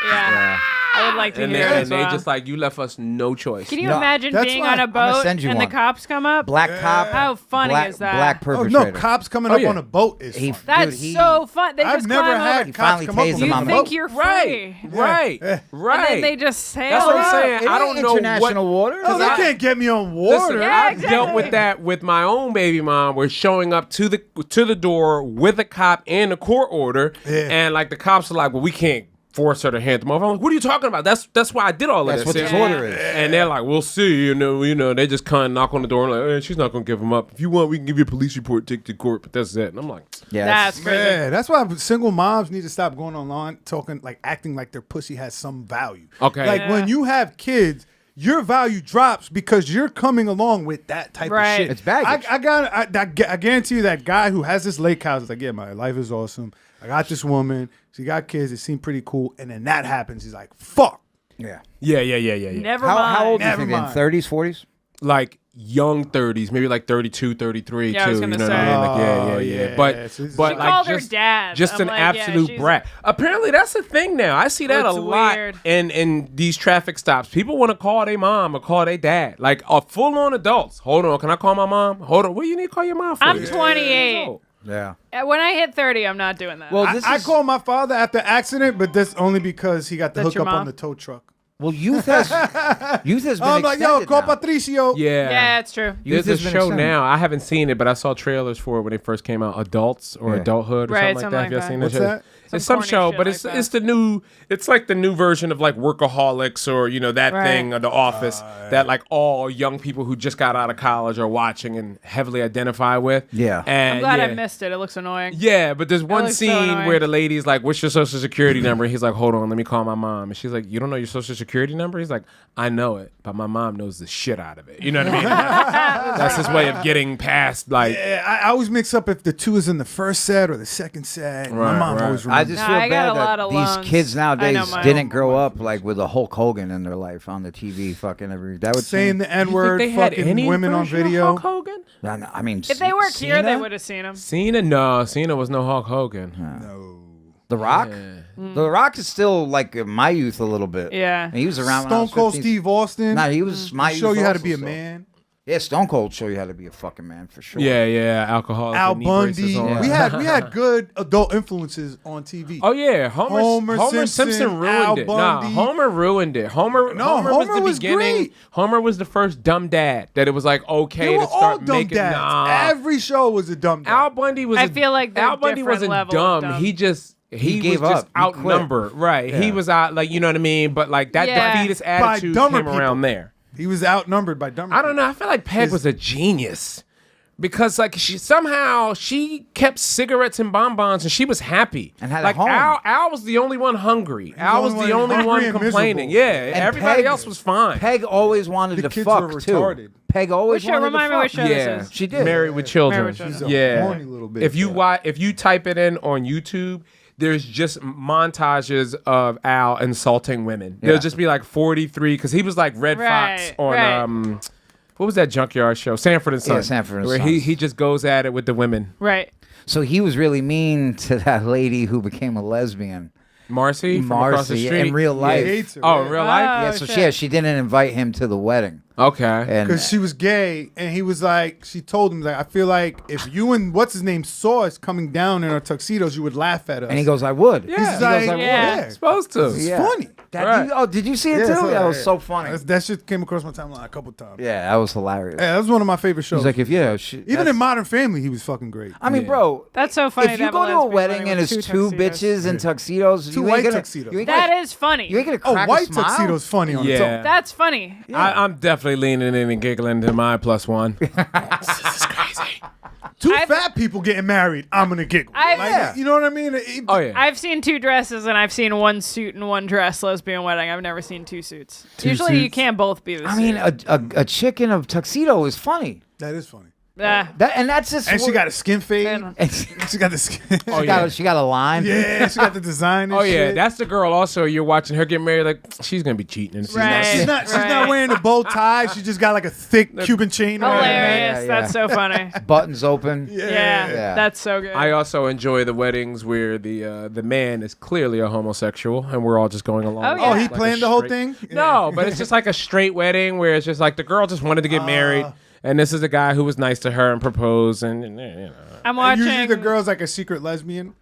Yeah. I would like to And hear it they, as and they well. just like, you left us no choice. Can you No, imagine that's being why on a I'm gonna boat send you and one. the cops come up? Black cop. How funny black, is that? Black Oh perpetrator. no, cops coming Oh, up yeah. on a boat is He- fun. That's Dude, he- so fun. They I've just never climb had over. He cops finally come up tased with him me on on the a Think boat. you're free. Right, right, Yeah. right. And then they just sail That's what I'm up. saying. It I don't ain't know international what. water. Oh, they can't get me on water. Listen, Yeah, I've dealt with exactly. that with my own baby mom. We're showing up to the door with a cop and a court order, Yeah. and like the cops are like, "Well, we can't force her to hand them over." I'm like, "What are you talking about? That's why I did all of That's this." what And- this order is. And they're like, "We'll see." You know, they just kind of knock on the door and like, "She's not gonna give them up. If you want, we can give you a police report, take to court." But that's it. And I'm like, Yeah, That's crazy. Yeah, that's why single moms need to stop going online talking like acting like their pussy has some value. Okay. Like Yeah. when you have kids, your value drops because you're coming along with that type Right. of shit. It's baggage. I guarantee you that guy who has this lake house is like, yeah, my life is awesome. I got this woman. She got kids. It seemed pretty cool. And then that happens. He's like, fuck. yeah. yeah. Never How, mind. how old do you Never think? In mind. 30s, 40s? Like young 30s, maybe like 32, 33 Yeah, I too. was You gonna know what say. I mean? Like, Oh, yeah. yeah. But So it's- but She like called her just, dad. just I'm an like, yeah, absolute she's- brat. Apparently that's a thing now. I see that It's a lot weird. in these traffic stops. People want to call their mom or call their dad, like full on adults. Hold on, can I call my mom? Hold on, what do you need to call your mom for? I'm 28. Yeah. When I hit 30, I'm not doing that. Well, I, this I is called my father after accident, but that's only because he got the That's your hookup on mom? the tow truck. well, youth has been I'm like, yo, extended call now. Patricio. yeah, it's true. Youth There's a has been show extended. now. I haven't seen it, but I saw trailers for it when it first came out. Adults or Yeah. Adulthood or Right, something like something that. like Have y'all that. seen What's show? that? It's Some some corny show, shit but like it's that. it's the new. It's like the new version of like Workaholics or that Right. thing or The Office that like all young people who just got out of college are watching and heavily identify with. Yeah. and I'm glad yeah. I missed it. It looks annoying. Yeah, but there's one looks so scene annoying. where the lady's like, "What's your social security number?" And he's like, "Hold on, let me call my mom." And she's like, "You don't know your social security number?" He's like, "I know it, but my mom knows the shit out of it." You know what I mean? That's his way of getting past like. Yeah, I always mix up if the 2 is in the first set or the second set. My Right, mom right. always I remembers. just Nah, feel I got bad a lot that of these loans. kids I know nowadays mine. didn't grow up like with a Hulk Hogan in their life on the TV, fucking every. That would saying the You think N-word, they had fucking any women on version of video. Hulk Hogan? I mean, If they worked here, they Cena? would have seen him. Cena was no Hulk Hogan. The Rock. The Rock is still like in my youth a little bit. Yeah. And he was around when I Stone was Cold 15. Steve Austin. Nah, he was my show youth you how to also, be a so. man. Yeah, Stone Cold show you how to be a fucking man for sure. Yeah, alcohol. Al Bundy. on. We had good adult influences on TV. Oh yeah, Homer Simpson Al ruined it. Nah, Bundy. Homer ruined it. Homer was the was beginning. great. Homer was the first dumb dad that it was like They okay were to all start dumb making. dads. Nah. Every show was a dumb dad. Al Bundy was. I feel like they're Al Bundy different wasn't level of dumb. dumb. He just. He gave was just up. He quit. outnumbered. Right. He was out like you know what I mean. But like that Yeah. defeatist By attitude dumber came around people. there. He was outnumbered by dumb. I don't know. I feel like Peg was a genius because like she kept cigarettes and bonbons and she was happy And had a like home. Al was the only one hungry. Al was the only hungry one and complaining. miserable. Yeah, And everybody Peg- else was fine. Peg always wanted The to kids fuck were too. retarded. Peg always What show? wanted Remind me to what fuck. show yeah, this is. She did. Married with Children. Married with Children. She's a Yeah, horny little bitch. if you type it in on YouTube, there's just montages of Al insulting women. Yeah. There'll just be like 43 because he was like Red Fox Right, on right. what was that junkyard show? Sanford and Son. Yeah, Sanford and where Sons. he just goes at it with the women. Right. So he was really mean to that lady who became a lesbian. Marcy from across the Marcy, street in real life. He hates her. Oh, in real life? Yeah, Oh, so shit. she didn't invite him to the wedding. Okay. And Because she was gay, and he was like, she told him, like, I feel like if you and what's his name saw us coming down in our tuxedos, you would laugh at us. and he goes, I would. Yeah. He He's goes, like, I would. Yeah. Supposed to. It's Yeah. funny. Right. Did you see it Yeah, too? so- That was yeah. so funny. That shit came across my timeline a couple times. Yeah, that was hilarious. Yeah, that was one of my favorite shows. He's like, Even that's- in Modern Family, he was fucking great. I mean, Yeah. bro, That's so funny. if you go to a wedding and it's two bitches in tuxedos, Two you ain't white gonna, tuxedos. You ain't That gonna, is funny. you ain't gonna Oh, crack a white smile? tuxedo's funny on its own. Yeah. That's funny. I'm definitely leaning in and giggling to my +1. This is crazy. Two I've- fat people getting married, I'm gonna giggle. I've- You know what I mean? Oh yeah. I've seen two dresses and I've seen one suit and one dress lesbian wedding. I've never seen two suits. Usually you suits? can't both be the I suit. mean, a chick in a tuxedo is funny. That is funny. That's just. And she got a skin fade. And- She got the skin. She got a line. Yeah, she got the design. And Oh yeah, shit. that's the girl. Also, you're watching her get married. Like she's gonna be cheating. And she's Right. She's not wearing a bow tie. She just got like a thick Cuban chain around her neck. Hilarious. Yeah. That's so funny. Buttons open. Yeah, that's so good. I also enjoy the weddings where the man is clearly a homosexual, and we're all just going along. Oh, with yeah. Oh, it, he like a planned the whole straight- thing? No, but it's just like a straight wedding where it's just like the girl just wanted to get married, and this is a guy who was nice to her and proposed, and you know. I'm And watching. usually the girl's like a secret lesbian.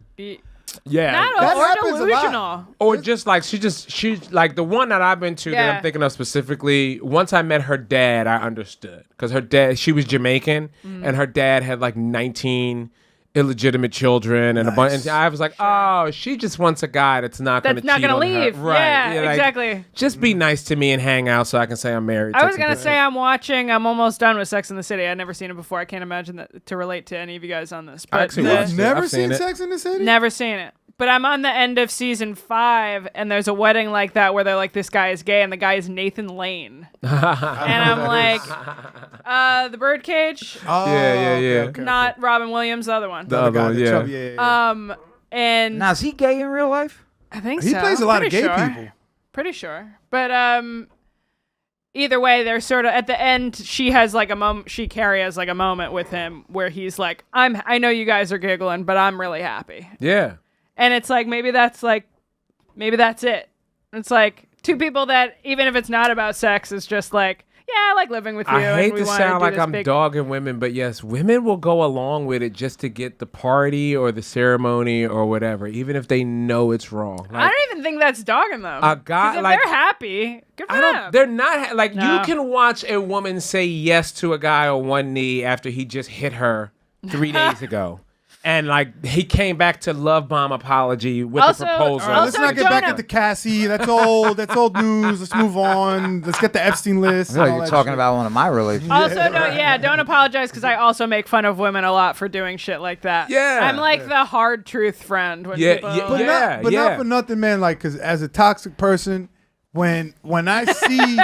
Yeah. Not or happens a lot. delusional. Or just like she like the one that I've been to that Yeah. I'm thinking of specifically. Once I met her dad, I understood because her dad, she was Jamaican, and her dad had like 19 illegitimate children and a bunch. And I was like, oh, she just wants a guy that's not going to That's not cheat gonna on her. leave. Right? Yeah, like, exactly. Just be nice to me and hang out so I can say I'm married. I Take was some gonna pictures. say I'm almost done with Sex in the City. I've never seen it before. I can't imagine that to relate to any of you guys on this. I But actually the- watched it. Never I've seen seen it. Sex in the City? never seen it. But I'm on the end of season 5, and there's a wedding like that where they're like, this guy is gay, and the guy is Nathan Lane. And I'm like, the Birdcage, Oh, Yeah. okay. not Robin Williams, the other one. The other guy, one, the yeah. chubby, yeah. And Now, is he gay in real life? I think He so. plays a lot of Pretty gay sure. people. Pretty sure. But either way, they're sort of at the end. She has like a moment. Carrie has like a moment with him where he's like, I know you guys are giggling, but I'm really happy. Yeah. And it's like maybe that's it. It's like two people that even if it's not about sex, it's just like, yeah, I like living with you. I hate and we to wanna sound do like this I'm big- dogging women, but yes, women will go along with it just to get the party or the ceremony or whatever, even if they know it's wrong. I Like, don't even think that's dogging them. A guy- 'Cause if like- they're happy, good for I them. don't. They're not like No. you can watch a woman say yes to a guy on one knee after he just hit her 3 days ago, and like he came back to love bomb apology with Also- the proposal. All right, let's Also, not get back Jonah- into Cassie. That's old. That's old news. Let's move on. Let's get the Epstein list. No, and all you're that talking shit. about one of my relationships. Also, don't apologize because I also make fun of women a lot for doing shit like that. Yeah. I'm like the hard truth friend. When Yeah, people, yeah, But, yeah. not for nothing, man. Like, cause as a toxic person, when I see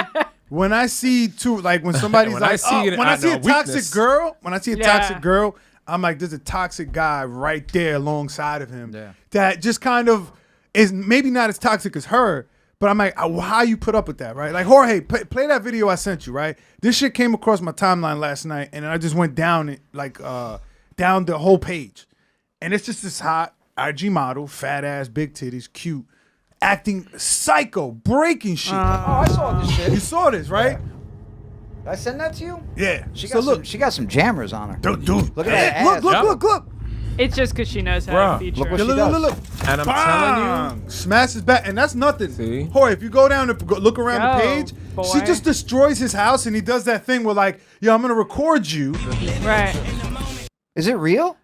when somebody's When I like, see it, when I I see a know toxic weakness. girl, when I see a Yeah. toxic girl, I'm like, there's a toxic guy right there alongside of him Yeah. that just kind of is maybe not as toxic as her. But I'm like, how you put up with that, right? Like, Jorge, play that video I sent you, right? This shit came across my timeline last night, and I just went down it, like, down the whole page. And it's just this hot IG model, fat ass, big titties, cute, acting psycho, breaking shit. Oh, I saw this shit. You saw this, right? Did I send that to you? Yeah. She So got look, some, she got some jammers on her. dude, Look at that Hey, look, ass. look, Yep. look. it's just because she knows how Bruh, to feature. look what Yeah, she does. look. And I'm telling you, Bang! Smashes back, and that's nothing. See? Jorge, if you go down and look around the Go, page, boy. she just destroys his house, and he does that thing where like, yo, I'm gonna record you. Right. Is it real?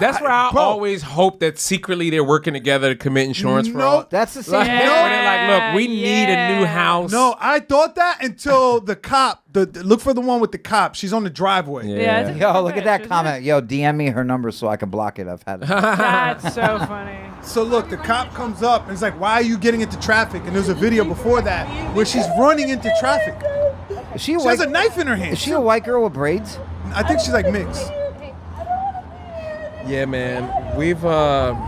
that's where I bro, always hope that secretly they're working together to commit insurance No. fraud. That's the same. Like, Yeah. where they're like, look, we need a new Yeah. house. No, I thought that until the cop. Look for the one with the cop. She's on the driveway. Yeah. it's a Yo, good look at bitch, that isn't comment. Yo, DM me her number so I can block it. I've had it. That's so funny. So look, the cop comes up and it's like, "Why are you getting into traffic?" And there's a video before that where she's running into traffic. Is she a She white? has a knife in her hand. Is she a white girl with braids? I think she's like mixed. Yeah, man. We've And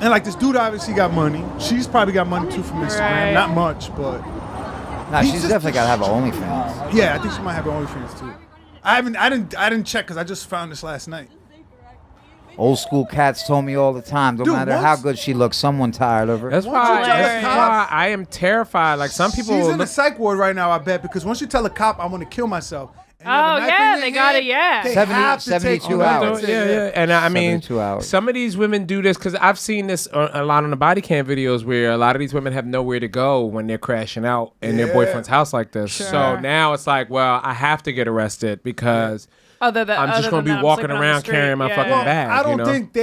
like this dude obviously got money. She's probably got money too from Instagram. Right. Not much, but Nah, He's she's just- definitely got to have an OnlyFans. yeah, I think she might have her OnlyFans too. I didn't check because I just found this last night. Old school cats told me all the time, no Dude, matter once- how good she looks, someone tired of her. that's Once you why. tell That's the why cops- I am terrified. Like some people. She's will in a look- psych ward right now, I bet, because once you tell a cop I want to kill myself. and you have a Oh, knife yeah, in your they gotta, hand, yeah. they 70 have to take 72 all hours. that. Yeah. And I mean, 72 hours. some of these women do this because I've seen this a lot on the body cam videos where a lot of these women have nowhere to go when they're crashing out in their Yeah. boyfriend's house like this. So Sure. now it's like, well, I have to get arrested because I'm just other going to than be that, walking sleeping on the around street. carrying my Yeah. fucking Well, bag. I don't you know? think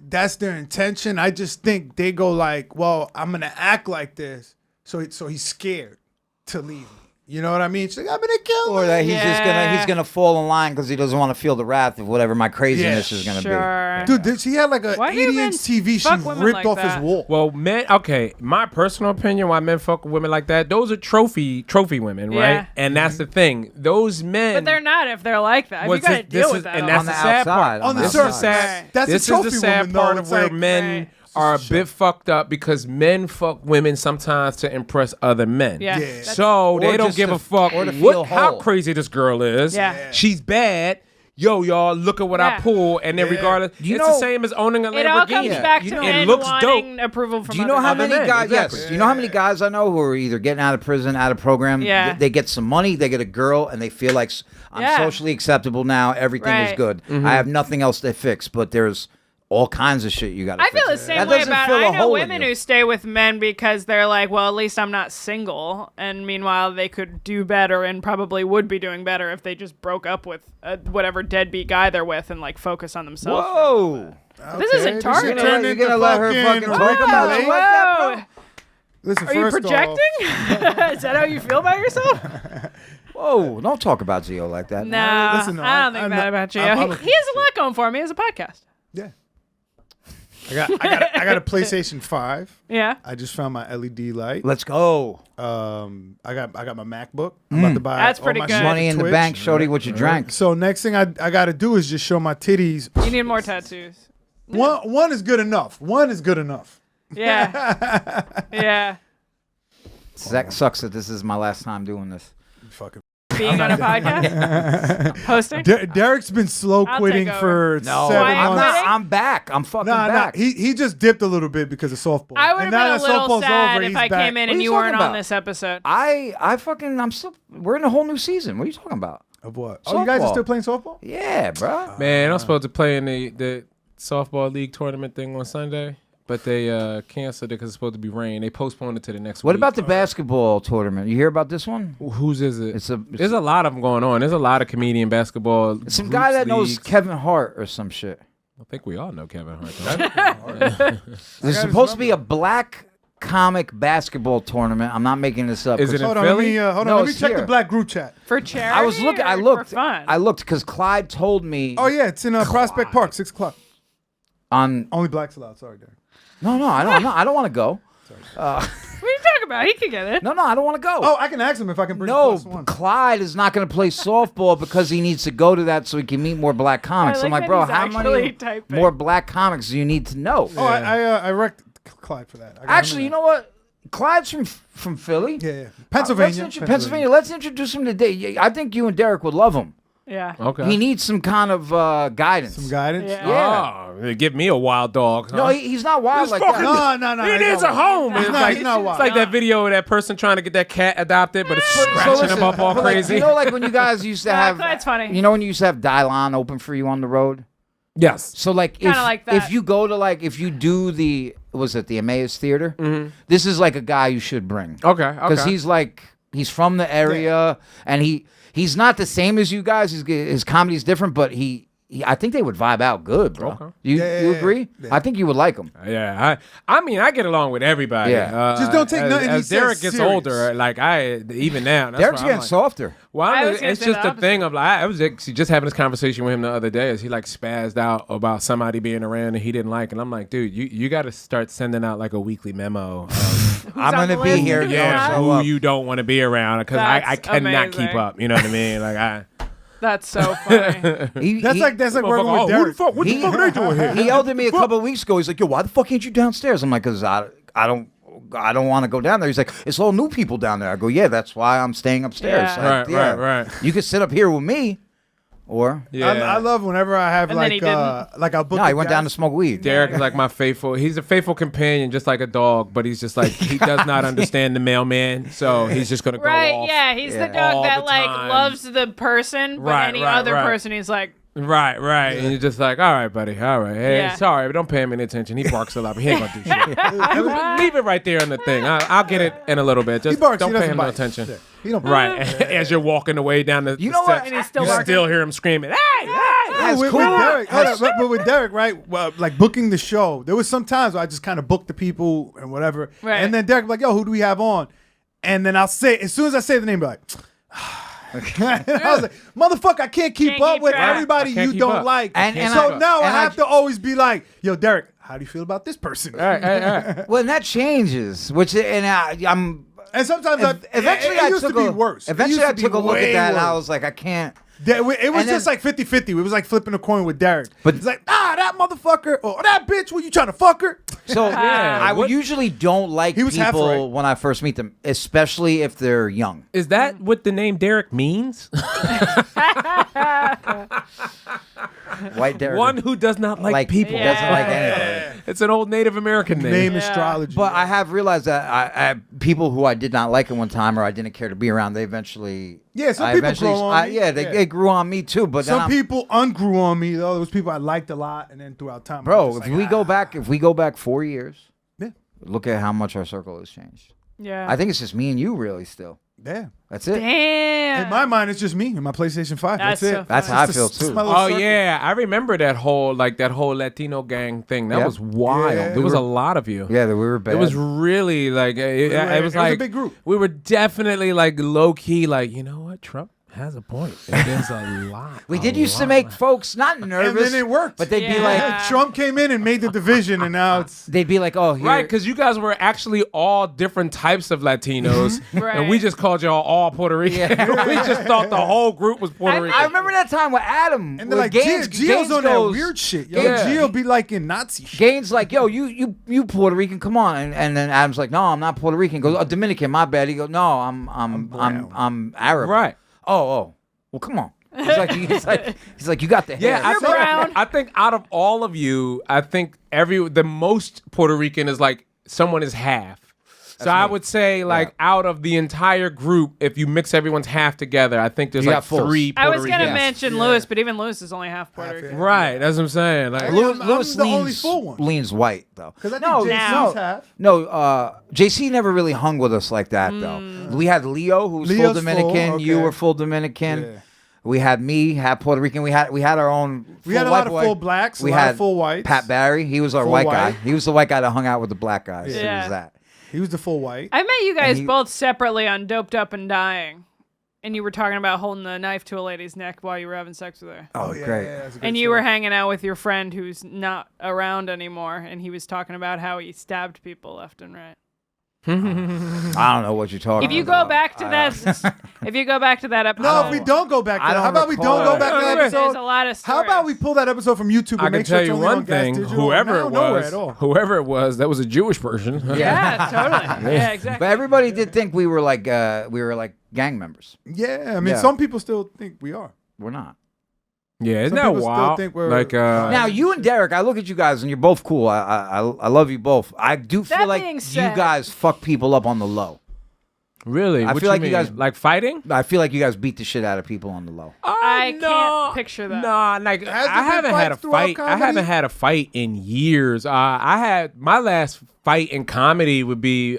that's their intention. I just think they go like, well, I'm gonna act like this, so he's scared to leave me. You know what I mean? She's like, I'm gonna kill Or her. that he's gonna fall in line because he doesn't want to feel the wrath of whatever my craziness is gonna Sure. Dude, she had like a Why do you 80-inch TV fuck she women ripped like off that? his wall. Well, men. Okay, my personal opinion, why men fuck with women like that? Those are trophy women, right? Yeah. And that's the thing. Those men. But they're not if they're like that. You got to deal with that. And all that's the the time. sad part. On the This surface. is sad. Right. That's a this trophy is the sad woman, though. part of It's where like- men Right. are a bit fucked up because men fuck women sometimes to impress other men. Yeah. Yeah. That's- So they don't just give to- a fuck or to feel how whole. crazy this girl is. Yeah. She's bad. Yo, y'all, look at what I Yeah. pull. And then regardless, You it's know- the same as owning a Lamborghini. It all comes back to You know- men It looks wanting dope. approval from Do you know how other many men, guys? exactly. Yes. Do you know how many guys I know who are either getting out of prison, out of program? Yeah. They get some money, they get a girl, and they feel like I'm Yeah. socially acceptable now. Everything is Right. good. Mm-hmm. I have nothing else to fix. But there's all kinds of shit you got to I fix. feel the same That way doesn't about fill it. a I know hole in women you. who stay with men because they're like, well, at least I'm not single. And meanwhile, they could do better and probably would be doing better if they just broke up with whatever deadbeat guy they're with and like focus on themselves. Whoa. This isn't shit targeted. turned You're into gonna let her fucking fucking talk about Ricky you like that, bro? Whoa. Listen, Are you first projecting? off, Is that how you feel about yourself? Whoa! Don't talk about Geo like that. No, listen, no, I don't I think know- that about you. I'm a- He has a lot going for him. He has a podcast. yeah. I got a PlayStation 5. Yeah. I just found my LED light. Let's go. I got my MacBook. I'm about to buy That's all pretty my good. shit Money for in the Twitch. bank, shorty. What you drank? So next thing I got to do is just show my titties. You need more tattoos. One is good enough. One is good enough. Yeah. Yeah. That sucks that this is my last time doing this. Fucking. Being on a podcast? Hosting? Derek's been slow I'll quitting take over. for No, 7 Why I'm months. quitting? not. I'm back. I'm fucking back. He just dipped a little bit because of softball. I would have And been now a that little softball's sad over, if he's I back. came in What are and you you weren't talking on about? this episode. I'm still. We're in a whole new season. What are you talking about? Of what? Oh, you guys are Softball. still playing softball? Yeah, bro. Man, I'm supposed to play in the softball league tournament thing on Sunday, but they canceled it because it's supposed to be rain. They postponed it to the next What week. about the basketball tournament? You hear about this one? Whose is it? It's a There's a lot of them going on. There's a lot of comedian basketball. some groups, guy that knows leagues. Kevin Hart or some shit. I think we all know Kevin Hart. There's supposed to be a black comic basketball tournament. I'm not making this up. Is it in Hold on, Philly? let No, me it's check here. the black group chat. For charity? I was looking. I or looked. For fun? I looked because Clyde told me. Oh yeah, it's in Prospect Park, 6 o'clock. On Only blacks allowed. Sorry, Derek. no, I don't. I don't want to go. What are you talking about? He could get it. No, I don't want to go. Oh, I can ask him if I can bring No, +1. Clyde is not going to play softball because he needs to go to that so he can meet more black comics. I I'm like like, that bro, he's how actually many typing. more black comics do you need to know? Oh, I wrecked Clyde for that. I got him Actually, in you that. know what? Clyde's from Philly. Yeah. Pennsylvania. Pennsylvania. Let's introduce him today. I think you and Derek would love him. Yeah. Okay. He needs some kind of guidance. Some guidance. Yeah. Yeah. Oh, give me a wild dog. No, huh? he's not wild He's like fucking- that. No. He needs a home. He's It's not- like, he's not it's wild. like that video of that person trying to get that cat adopted, but it's So scratching listen, him up all but like, crazy. you know, like when you guys used to have. Clyde's funny. You know when you used to have Dylon open for you on the road. Yes. So like Kinda like that. if you go to if you do the was it the Emmaus Theater? Mm-hmm. This is like a guy you should bring. Okay. Because he's from the area and he's not the same as you guys. His comedy's different, but he I think they would vibe out good, bro. Okay. You agree? Yeah. I think you would like him. Yeah, I mean, I get along with everybody. Yeah. Just don't take nothing he As Derek says gets serious. older, like even now, that's Derek's why I'm getting like, softer. Well, I was gonna it's say just the the thing of like I was actually just having this conversation with him the other day as he like spazzed out about somebody being around and he didn't like, and I'm like, dude, you got to start sending out like a weekly memo. Of, I'm on gonna the be list? here. Yeah. Don't who show up. you don't want to be around because I That's cannot keep amazing. up. You know what I mean? Like That's so funny. That's like working with Derek. What the fuck are they doing here? He yelled at me a couple of weeks ago. He's like, "Yo, why the fuck ain't you downstairs?" I'm like, "Cause I don't want to go down there." He's like, "It's all new people down there." I go, "Yeah, that's why I'm staying upstairs." Yeah. Like, Right. You can sit up here with me, or Yeah, I love whenever I have And then he like I'll book. no, he a went guy- down to smoke weed. Derek is like my faithful. He's a faithful companion, just like a dog. But he's just like he does not understand the mailman, so he's just gonna go Right, off. yeah. He's the Yeah. dog All that the like time. loves the person, but Right, any right, other right. person he's like, Right. And you're just like, all right, buddy, all right. Hey, Yeah. sorry, but don't pay him any attention. He barks a lot, but he ain't gonna do shit. Leave it right there on the thing. I'll get it in a little bit. Just He barks. don't he pay doesn't him no bite. attention. Yeah. He don't. Right. As you're walking away down the You know what? steps, And he's still you barking. still hear him screaming, hey. That's with, cool. with Derek, but with Derek, right? Well, like booking the show, there was some times where I just kind of booked the people and whatever, Right. and then Derek was like, "Yo, who do we have on?" and then I'll say, as soon as I say the name, I'll be like, and I was like, motherfucker, I can't keep up with track. everybody you don't like. And so I- now I and have to always be like, yo, Derek, how do you feel about this person? All right. Well, and that changes, which I'm. And sometimes Eventually, it I used took to be a, worse. It Eventually, used I to be took a look at way that, and I worse. was like, I can't. It was And just then- like 50-50. It was like flipping a coin with Derek. But- it's like, that motherfucker or that bitch, were you trying to fuck her? So I what- usually don't like He was half people right. when I first meet them, especially if they're young. Is that what the name Derek means? White Derek. One who does not like people. doesn't like anybody. It's an old Native American name. Name astrology. But I have realized that I people who I did not like at one time or I didn't care to be around, they eventually. Yeah, some I people eventually- grow on me. Yeah, they grew on me too. But then some I'm- people ungrew on me though. There was people I liked a lot, and then throughout time, I'm bro, just if like, we go back 4 years, Yeah. look at how much our circle has changed. Yeah. I think it's just me and you, really. Still, yeah. that's it. Damn. In my mind, it's just me and my PlayStation 5. That's That's it. so That's funny. how I Just feel a too. small Oh little circle. yeah, I remember that whole Latino gang thing. That Yeah. was wild. Yeah. There was a lot of you. Yeah, that we were bad. It was really like it was a like big group. We were definitely like low key, like, you know what, Trump has a point. There's a lot. We did used to make folks not nervous, And then it worked. but they'd be Yeah. like, Trump came in and made the division, and now it's they'd be like, oh, here. Right, because you guys were actually all different types of Latinos, Right. and we just called y'all all Puerto Rican. we just thought the whole group was Puerto Rican. I remember that time with Adam. and they're where like, Gaines, Geo's Gaines on goes, that weird shit. Yo, Yeah. Geo be like in Nazi shit. Gaines like, yo, you Puerto Rican, come on, and then Adam's like, no, I'm not Puerto Rican. He goes, oh, Dominican, my bad. He goes, no, I'm Arab. Right. Oh, well, come on. He's like, you got the hair. Yeah, brown. I think out of all of you, I think the most Puerto Rican is like someone is half. So I would say like out of the entire group, if you mix everyone's half together, I think there's You like got fulls. 3 I Puerto was gonna Ricans. mention Lewis, but even Lewis is only half Puerto Rican. Right, that's what I'm saying. Like, Lewis, I'm Lewis the only leans, full one. leans white though. 'Cause I think no, JC's no, half. no. JC never really hung with us like that though. We had Leo, who was full Leo's Dominican. full, You okay. were full Dominican. Yeah. We had me, half Puerto Rican. We had our own. We had a full lot white of boy. full blacks, a We lot of had full whites. Pat Barry. He was our Full white white. guy. He was the white guy that hung out with the black guys. He Yeah. was that. He was the full white. I met you guys he- both separately on Doped Up and Dying. And you were talking about holding the knife to a lady's neck while you were having sex with her. Oh, yeah, great. yeah, that's a good And you story. were hanging out with your friend who's not around anymore, and he was talking about how he stabbed people left and right. I don't know what you're talking If you about. go back to that, if you go back to that episode, No, if we don't go back to I that, how don't about we recall don't go that. back to that there's episode? a lot of stories. How about we pull that episode from YouTube and I can make sure tell it's you only one on Gas thing: Digital? whoever No, it nowhere was, at all. whoever it was, that was a Jewish person. Yeah, totally. Yeah, exactly. But everybody did think we were like gang members. Yeah, I mean, Yeah. some people still think we are. We're not. Yeah, isn't Some that people still wild? think we're- Like, Now you and Derek, I look at you guys and you're both cool. I love you both. I do feel That like being you said- guys fuck people up on the low. really? I What feel like you mean? guys- like fighting. I feel like you guys beat the shit out of people on the low. I can't picture that. Nah, like Has there I been haven't had a fights throughout fight. I comedy? haven't had a fight in years. I had my last fight in comedy would be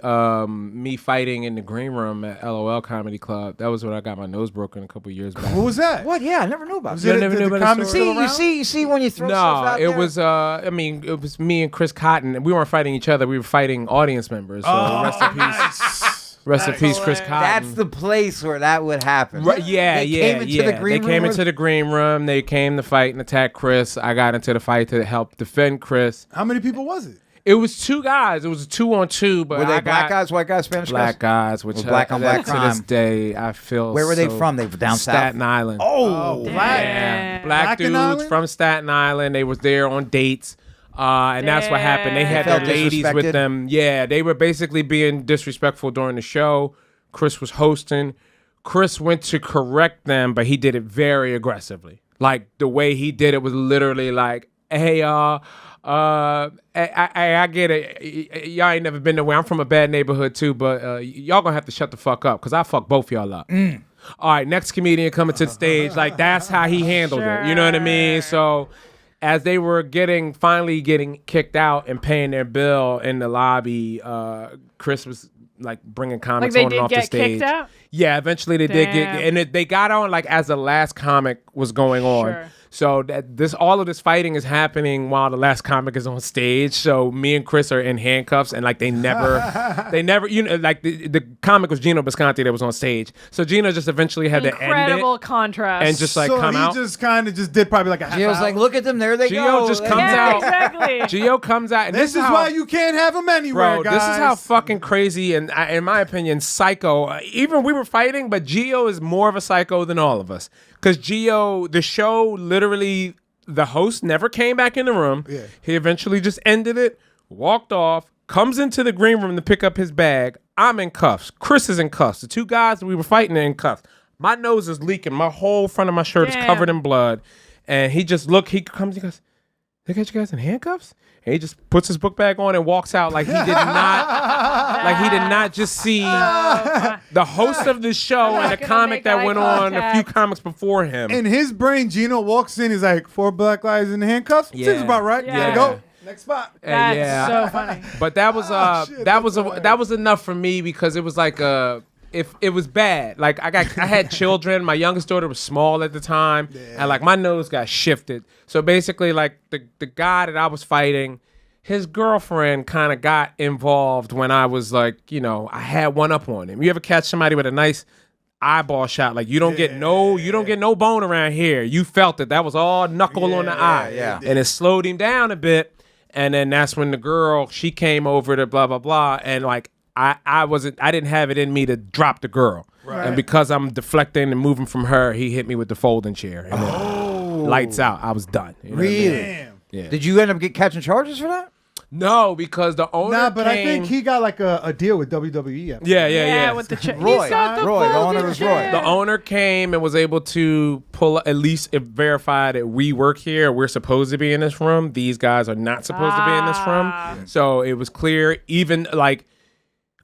me fighting in the green room at LOL Comedy Club. That was when I got my nose broken a couple years back. What was that? What? Yeah, I never knew about Was that. You it never the knew about comedy the still story? around? You see when you throw stuff No, out it there? was. I mean, it was me and Chris Cotton. We weren't fighting each other. We were fighting audience members. So rest in peace. Rest in peace, Chris Cotton. That's the place where that would happen. Right, yeah, They yeah, came into yeah. the green They came room into the green room. They came to fight and attack Chris. I got into the fight to help defend Chris. How many people was it? It was 2 guys. It was a 2-on-2, but Were they I black got guys, white guys, Spanish black guys? guys, which With black on black to this crime. day I feel. Where were they so- from? They were down south? Staten Island. Oh, black. Damn. Black Black in dudes Island? from Staten Island. They was there on dates. And that's what happened. They had They their felt ladies with disrespected? them. Yeah, they were basically being disrespectful during the show. Chris was hosting. Chris went to correct them, but he did it very aggressively. Like the way he did it was literally like, "Hey, y'all, I get it. Y'all ain't never been nowhere. I'm from a bad neighborhood too, but y'all gonna have to shut the fuck up because I fuck both y'all up." All right, next comedian coming to the stage. Like that's how he handled it. You know what I mean? So as they were finally getting kicked out and paying their bill in the lobby, Chris was like bringing comics they on did and off get the stage. kicked out? Yeah, eventually they did get, Damn. and they got on like as the last comic was going on. Sure. So all of this fighting is happening while the last comic is on stage. So me and Chris are in handcuffs, and like they never, like the comic was Gino Bisconti that was on stage. So Gino just eventually had to end it. Incredible contrast. And just like so come out. he just kind of just did probably like a half Gio's hour. like, look at them, there they go. Gio just comes out. Exactly. Gio comes out, and This is why you can't have him anywhere, Bro, guys. this is how fucking crazy and, in my opinion, psycho. Even we were fighting, but Gio is more of a psycho than all of us. Because Gio, the show, literally, the host never came back in the room. Yeah. He eventually just ended it, walked off, comes into the green room to pick up his bag. I'm in cuffs. Chris is in cuffs. The two guys that we were fighting are in cuffs. My nose is leaking. My whole front of my shirt is covered in blood. And he just he comes, he goes, they got you guys in handcuffs? And he just puts his book bag on and walks out like he did not just see the host of the show and the comic that went on a few comics before him. In his brain, Gino walks in, he's like, 4 black guys in handcuffs? Yeah. Seems about right. Yeah. Gotta go. Next spot. That's so funny. But that was shit, that was enough for me because it was like if it was bad. Like I had children. My youngest daughter was small at the time, and like my nose got shifted. So basically, like the guy that I was fighting, his girlfriend kind of got involved when I was like, I had one up on him. You ever catch somebody with a nice eyeball shot? Like you don't get no bone around here. You felt it. That was all knuckle on the eye. yeah. And it slowed him down a bit. And then that's when the girl, she came over to blah, blah, blah. And like, I didn't have it in me to drop the girl. Right. And because I'm deflecting and moving from her, he hit me with the folding chair. And then lights out. I was done. You know what I mean? Damn. Yeah. Did you end up catching charges for that? No, because the owner Nah, but I came- think he got like a deal with WWE. Yeah. With the Roy. He's got the Roy, the owner folding was Roy. chair. The owner came and was able to pull at least verify that we work here. We're supposed to be in this room. These guys are not supposed to be in this room. So it was clear. Even like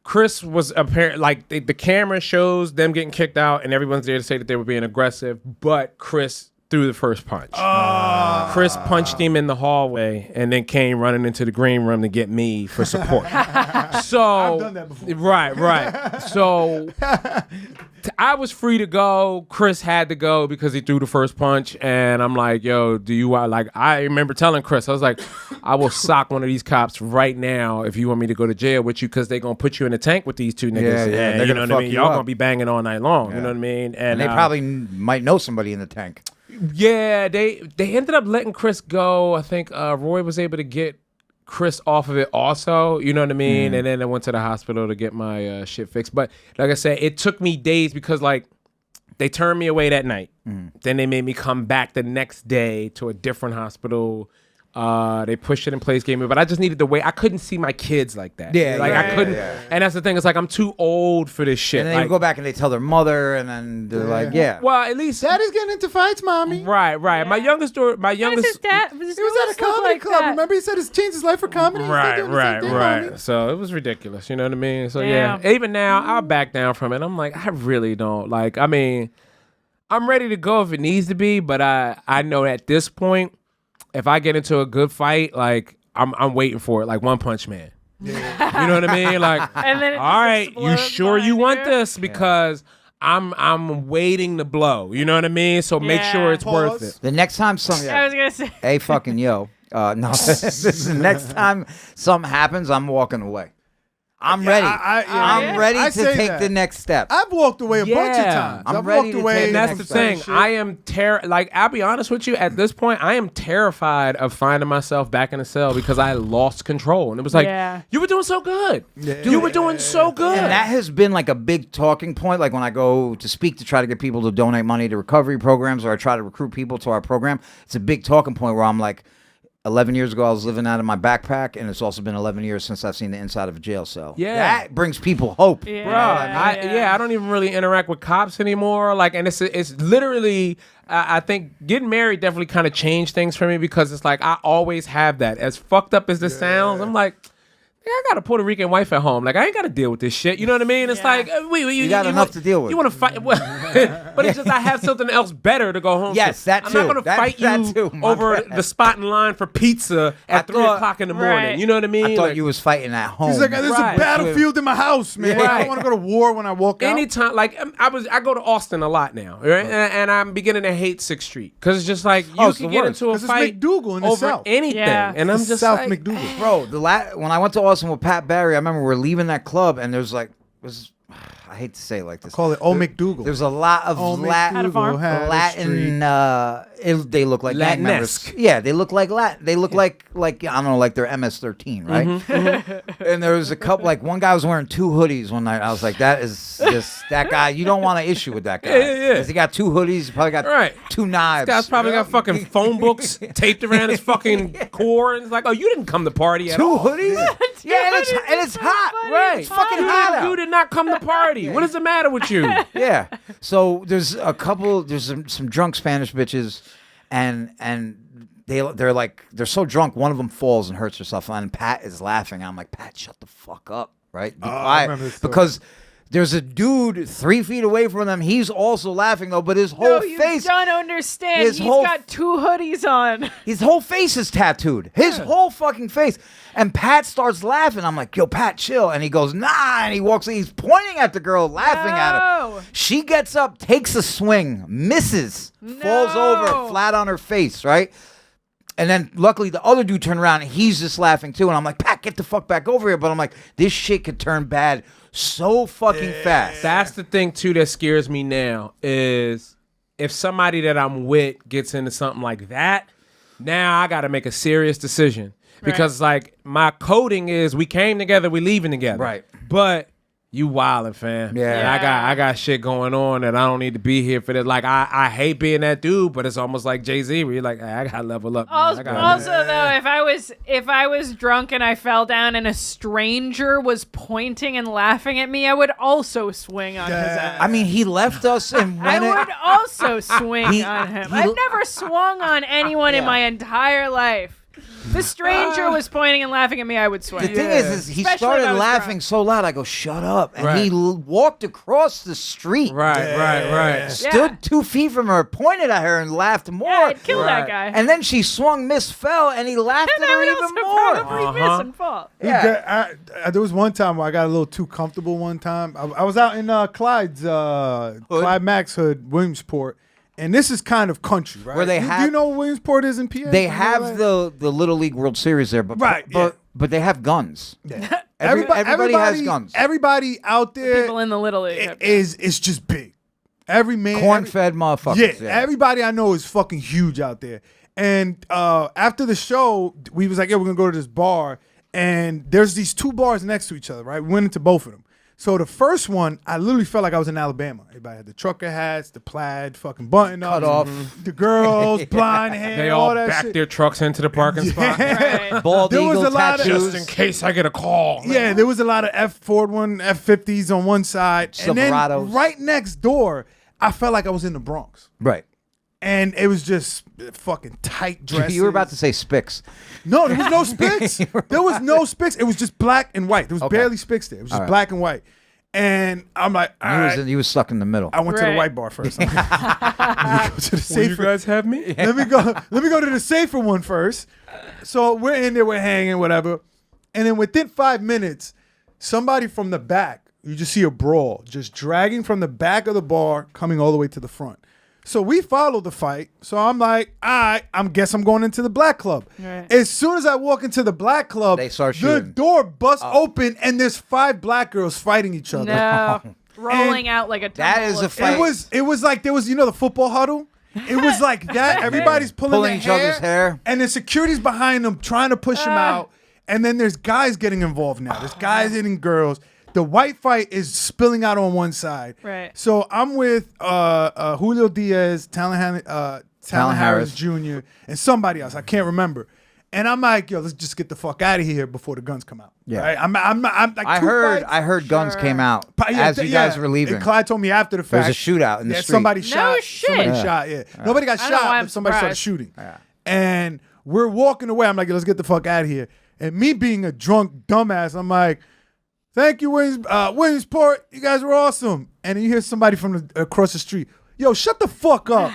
Chris was apparent. Like the camera shows them getting kicked out, and everyone's there to say that they were being aggressive. But Chris threw the first punch. Chris punched him in the hallway and then came running into the green room to get me for support. So I've done that before. Right. So I was free to go. Chris had to go because he threw the first punch, and I'm like, "Yo, do you want?" Like, I remember telling Chris, I was like, "I will sock one of these cops right now if you want me to go to jail with you, because they're gonna put you in the tank with these two niggas. Yeah, and they're you gonna know what I fuck mean. you Y'all up. gonna be banging all night long. You know what I mean? And they probably might know somebody in the tank. Yeah, they ended up letting Chris go. I think Roy was able to get Chris off of it also, you know what I mean? And then I went to the hospital to get my shit fixed. But like I said, it took me days because like they turned me away that night. Then they made me come back the next day to a different hospital. They pushed it in place, gave me, but I just needed to wait. I couldn't see my kids like that. I couldn't. And that's the thing. It's like I'm too old for this shit. And then they go back and they tell their mother, and then they're like, Well, at least Daddy's getting into fights, mommy. Right. My youngest daughter, His dad, He was at a comedy club. Remember, he said he's changed his life for comedy. He's still doing the same thing, homie. So it was ridiculous. You know what I mean? So Damn. yeah, even now I'll back down from it. I'm like, I really don't like. I mean, I'm ready to go if it needs to be, but I know at this point, if I get into a good fight, like I'm waiting for it, like One Punch Man. You know what I mean? Like, And then it all right, just you explodes sure you behind want you? this? Because I'm waiting to blow. You know what I mean? So make Yeah. sure it's worth Pause. it. the next time I was gonna say. hey fucking yo, no, this is the next time something happens, I'm walking away. I'm ready. I'm ready I to say take that. the next step. I've walked away a bunch of Yeah. times. I'm I've ready walked to away. take And that's next the step. thing. I am like, I'll be honest with you. At this point, I am terrified of finding myself back in a cell because I lost control. And it was like, Yeah. you were doing so good. You were doing so good. And that has been like a big talking point. Like when I go to speak to try to get people to donate money to recovery programs, or I try to recruit people to our program, it's a big talking point where I'm like, 11 years ago, I was living out of my backpack, and it's also been 11 years since I've seen the inside of a jail cell. Yeah. That brings people hope. Yeah. Bro, I don't even really interact with cops anymore. Like, and it's literally, I think getting married definitely kind of changed things for me, because it's like I always have that. As fucked up as this sounds, I'm like, yeah, I got a Puerto Rican wife at home. Like, I ain't got to deal with this shit. You know what I mean? It's like, You got enough to deal with. You want to fight? Well, But it's just I have something else better to go home Yes, to. that I'm too. not going to That- fight that you too, my over bad. the spot in line for pizza at 3 o'clock in the morning. Right. You know what I mean? I thought Like, you was fighting at home. He's like, there's Right. a battlefield in my house, man. I Right. don't want to go to war when I walk out. anytime, like I go to Austin a lot now, right? And I'm beginning to hate 6th Street because it's just like you Oh, it's can the get worst. into a 'Cause it's fight McDougal in the over South. anything, Yeah. and I'm It's just South like, McDougal. Bro, when I went to Austin with Pat Barry, I remember we're leaving that club and there's like, I hate to say it like this. Call it Old McDougal. There's a lot of Old Had a farm. McDougal had a street. Latin. They look like gang members. Latinesque. Yeah, they look like Latin. They look like I don't know, like they're MS-13, right? And there was a couple. Like one guy was wearing 2 hoodies one night. I was like, that is just that guy. You don't want an issue with that guy. Yeah. 'Cause he got 2 hoodies. He probably got Right. 2 knives. This guy's probably got fucking phone books taped around his fucking core, and it's like, oh, you didn't come to party at 2 all. hoodies. Yeah, and it's hot. Right, It's fucking hot out. You did not come to party. What is the matter with you? Yeah. So there's some drunk Spanish bitches, and they're so drunk. One of them falls and hurts herself, and Pat is laughing. I'm like, Pat, shut the fuck up, right? Be I quiet. remember this story. Because there's a dude 3 feet away from them. He's also laughing though, but his whole No, you face, don't understand. his He's whole- got 2 hoodies on. his whole face is tattooed. His whole fucking face. And Pat starts laughing. I'm like, yo, Pat, chill. And he goes, nah. And he walks in. He's pointing at the girl, laughing at her. No. She gets up, takes a swing, misses, falls over No. flat on her face, right? And then luckily the other dude turned around and he's just laughing too. And I'm like, Pat, get the fuck back over here. But I'm like, this shit could turn bad so fucking fast. That's the thing too that scares me now is if somebody that I'm with gets into something like that, now I got to make a serious decision because like my coding is we came together, we leaving together, Right. But you wildin', fam. Yeah. And I got shit going on and I don't need to be here for this. Like I hate being that dude, but it's almost like Jay-Z where you're like, hey, I gotta level up. man. Also, I gotta- also though, if I was drunk and I fell down and a stranger was pointing and laughing at me, I would also swing on his ass. I mean, he left us and I went would also swing He- on him. he- I've never swung on anyone in Yeah. my entire life. If a stranger was pointing and laughing at me, I would swing. The thing is he Especially if started I was laughing drunk. so loud. I go, shut up. And Right. he walked across the street. Right. Stood 2 feet from her, pointed at her, and laughed more. Yeah, I'd kill Right. that guy. And then she swung, miss, fell, and he laughed And at I her would even also more. probably miss and fall. Yeah. There was one time where I got a little too comfortable one time. I was out in Clyde's, Clyde Max Hood, Williamsport. And this is kind of country, right? Where they do have- you know what Williamsport is in PA? They You know have that? the Little League World Series there, but Right, yeah. but they have guns. Yeah. Everybody has guns. Everybody out there People in the Little League. is just big. Every man, Corn-fed motherfuckers. yeah, everybody I know is fucking huge out there. And after the show, we was like, yeah, we're gonna go to this bar, and there's these 2 bars next to each other, right? We went into both of them. So the first one, I literally felt like I was in Alabama. Everybody had the trucker hats, the plaid, fucking button up, Cut off. the girls, blind hair, They all all that back shit. their trucks into the parking spot. Right. Bald There was eagle a lot of- tattoos. Just in case I get a call. Yeah, there was a lot of Ford F50s on one side, and then Silverados. right next door, I felt like I was in the Bronx, Right. and it was just fucking tight dresses. You were about to say Spicks. No, there was no Spicks. There was no Spicks. It was just black and white. There was Okay. barely Spicks there. It was just All right. black and white. And I'm like, all right. He was stuck in the middle. I went to the Right. white bar first. Let me go to the Will you safer. guys have me? Let me go to the safer one first. So we're in there, we're hanging, whatever. And then within 5 minutes, somebody from the back, you just see a brawl, just dragging from the back of the bar, coming all the way to the front. So we followed the fight. So I'm like, all right, I'm going into the black club. Right. As soon as I walk into the black club, They start the shooting. door busts open and there's 5 black girls fighting each other. No. Rolling out like a That tumble is a of- fight. It was like there was the football huddle. It was like that. Everybody's pulling Pulling their each other's hair. and the security's behind them trying to push them out. And then there's guys getting involved now. There's guys hitting girls. The white fight is spilling out on one side. Right. So I'm with Julio Diaz, Talon Harris Harris. Jr., and somebody else. I can't remember. And I'm like, yo, let's just get the fuck out of here before the guns come out. Yeah. Right? I'm like, I two heard. fights. I heard guns came out Yeah, as you guys were leaving. And Clyde told me after the There fact. was a shootout in the yeah, street. somebody No shot. shit. Somebody Yeah. shot. Yeah, nobody got I don't know why shot, I'm but somebody started surprised. shooting. And we're walking away. I'm like, let's get the fuck out of here. And me being a drunk dumbass, I'm like, Thank you, Williamsport. You guys were awesome. And then you hear somebody from across the street. Yo, shut the fuck up.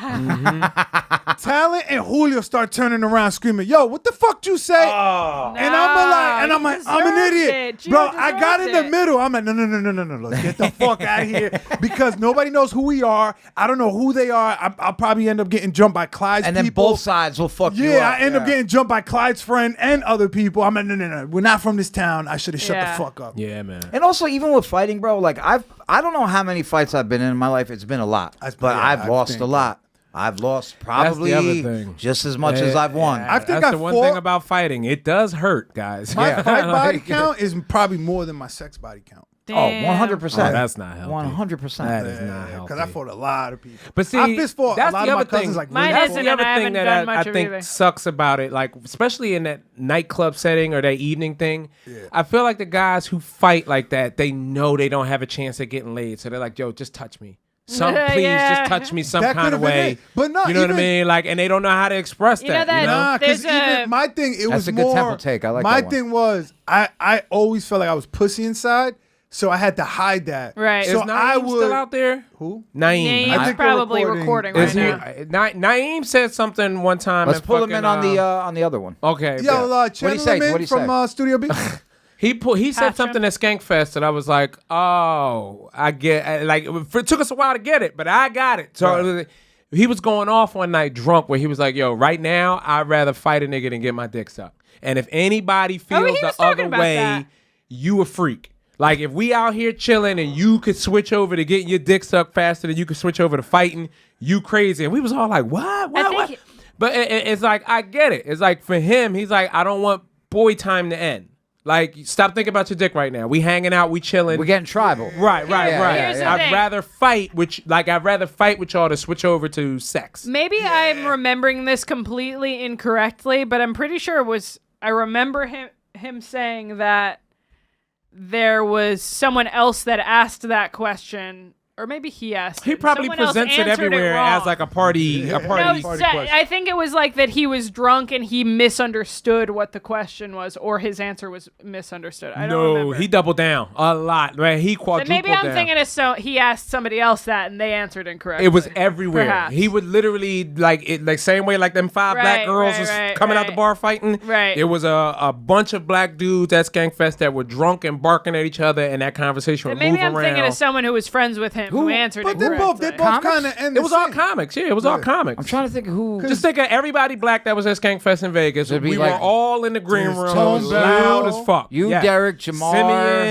Talent and Julio start turning around screaming, yo, what the fuck you say? And I'm like, I'm an idiot. Bro, I got in the middle. I'm like, no. Get the fuck out of here. Because nobody knows who we are. I don't know who they are. I'll probably end up getting jumped by Clyde's and then people. both sides will fuck you up. Yeah, I end up getting jumped by Clyde's friend and other people. I'm like, no. We're not from this town. I should have shut the fuck up. Yeah, man. And also, even with fighting, bro, like I don't know how many fights I've been in my life. It's been a lot, but I've lost a lot. I've lost probably just as much as I've won. I think that's the one thing about fighting. It does hurt, guys. My fight body count is probably more than my sex body count. Damn. Oh, 100%. That's not healthy. 100%. That is not healthy. Because I fought a lot of people. But see, I fist fought that's a lot the of my other thing. cousins. Like, Mine that's isn't, the and other I thing haven't that done much I of think either. sucks about it, like especially in that nightclub setting or that evening thing. Yeah. I feel like the guys who fight like that, they know they don't have a chance at getting laid, so they're like, "Yo, just touch me." Please just touch me some That kind of could've been way. it. But no, you know what I even- mean? Like, and they don't know how to express You know that. that- You know? Nah, because There's a- even my thing, it was a good more. tempo take. I like my that one. thing was, I always felt like I was pussy inside, so I had to hide that. Right. So Is Naeem still out there? Who? Naeem. Naeem's think they're probably recording Is right he? now. Naeem said something one time. Let's and pull him in fucking, on the other one. Okay. Yo, What'd he Channel say? him in What'd he say? from Studio B. He said Pastor. something at Skankfest, and I was like, "Oh, I get." Like, it took us a while to get it, but I got it. So he was going off one night drunk, where he was like, "Yo, right now, I'd rather fight a nigga than get my dick sucked. And if anybody feels he the was talking other about way, that. you a freak." Like, if we out here chilling and you could switch over to getting your dick sucked faster than you could switch over to fighting, you crazy. And we was all like, what? think- But it's like, I get it. It's like, for him, he's like, I don't want boy time to end. Like, stop thinking about your dick right now. We hanging out, we chilling. We're getting tribal. Right. Here's the I'd thing. rather fight with y'all to switch over to sex. Maybe I'm remembering this completely incorrectly, but I'm pretty sure I remember him saying that there was someone else that asked that question, or maybe he asked. He it. probably Someone else presents it answered everywhere wrong. as like a party. No, question. I think it was like that he was drunk and he misunderstood what the question was, or his answer was misunderstood. I don't remember. He doubled down a lot. Man, he Then quadrupled maybe I'm down. thinking he asked somebody else that and they answered incorrectly. It was everywhere. Perhaps. He would literally like same way like them five black Right, girls right, was right, coming out the right. bar fighting. Right. It was a bunch of black dudes at Skankfest that were drunk and barking at each other, and that conversation would Then maybe move I'm thinking around. of someone who was friends with him who answered But they both incorrectly. kind of end. It was all comics. Yeah, it was all comics. I'm trying to think of who. Just think of everybody black that was at Skankfest in Vegas. It'd be We like were all in the green room. It Tone was loud Bell, as fuck. you, Yeah. Derek, Jamar,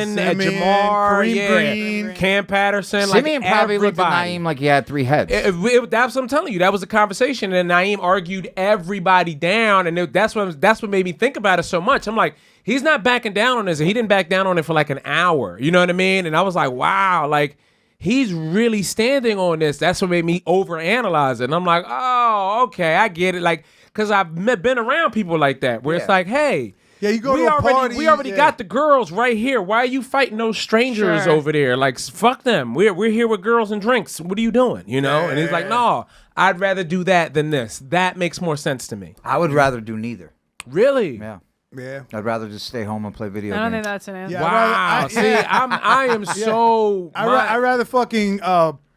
Simeon, Jamar, Kareem Green. Cam Patterson. Simeon like probably looked at everybody. Naeem like he had three heads. That's what I'm telling you. That was the conversation, and Naeem argued everybody down, and that's what made me think about it so much. I'm like, he's not backing down on this, and he didn't back down on it for like an hour. You know what I mean? And I was like, wow, like he's really standing on this. That's what made me overanalyze it. And I'm like, oh, okay, I get it. Like, because I've been around people like that, where it's like, hey. Yeah, you go we to a already, party. We already got the girls right here. Why are you fighting those strangers Sure. over there? Like, fuck them. We're here with girls and drinks. What are you doing? You know? And he's like, no, I'd rather do that than this. That makes more sense to me. I would rather do neither. Really? Yeah. Yeah. I'd rather just stay home and play video I don't games. think that's an answer. Yeah. Wow. I'd rather- I am so. I rather fucking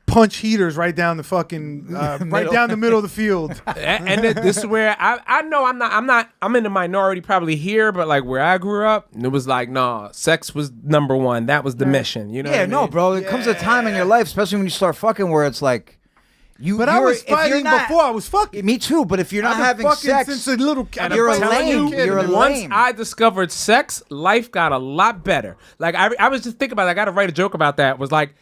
punch heaters right down the fucking right down the middle of the field. and this is where I know I'm in the minority probably here, but like where I grew up, it was like, no, sex was number one. That was the mission. You know? Yeah, what I no, mean? bro. It comes a time in your life, especially when you start fucking, where it's like, But I was fighting before I was fucking. Me too, but if you're not I've been having fucking sex, since a little. You're a telling lame. you, You're a once lame. I discovered sex, life got a lot better. Like I was just thinking about it. I got to write a joke about that. Was like,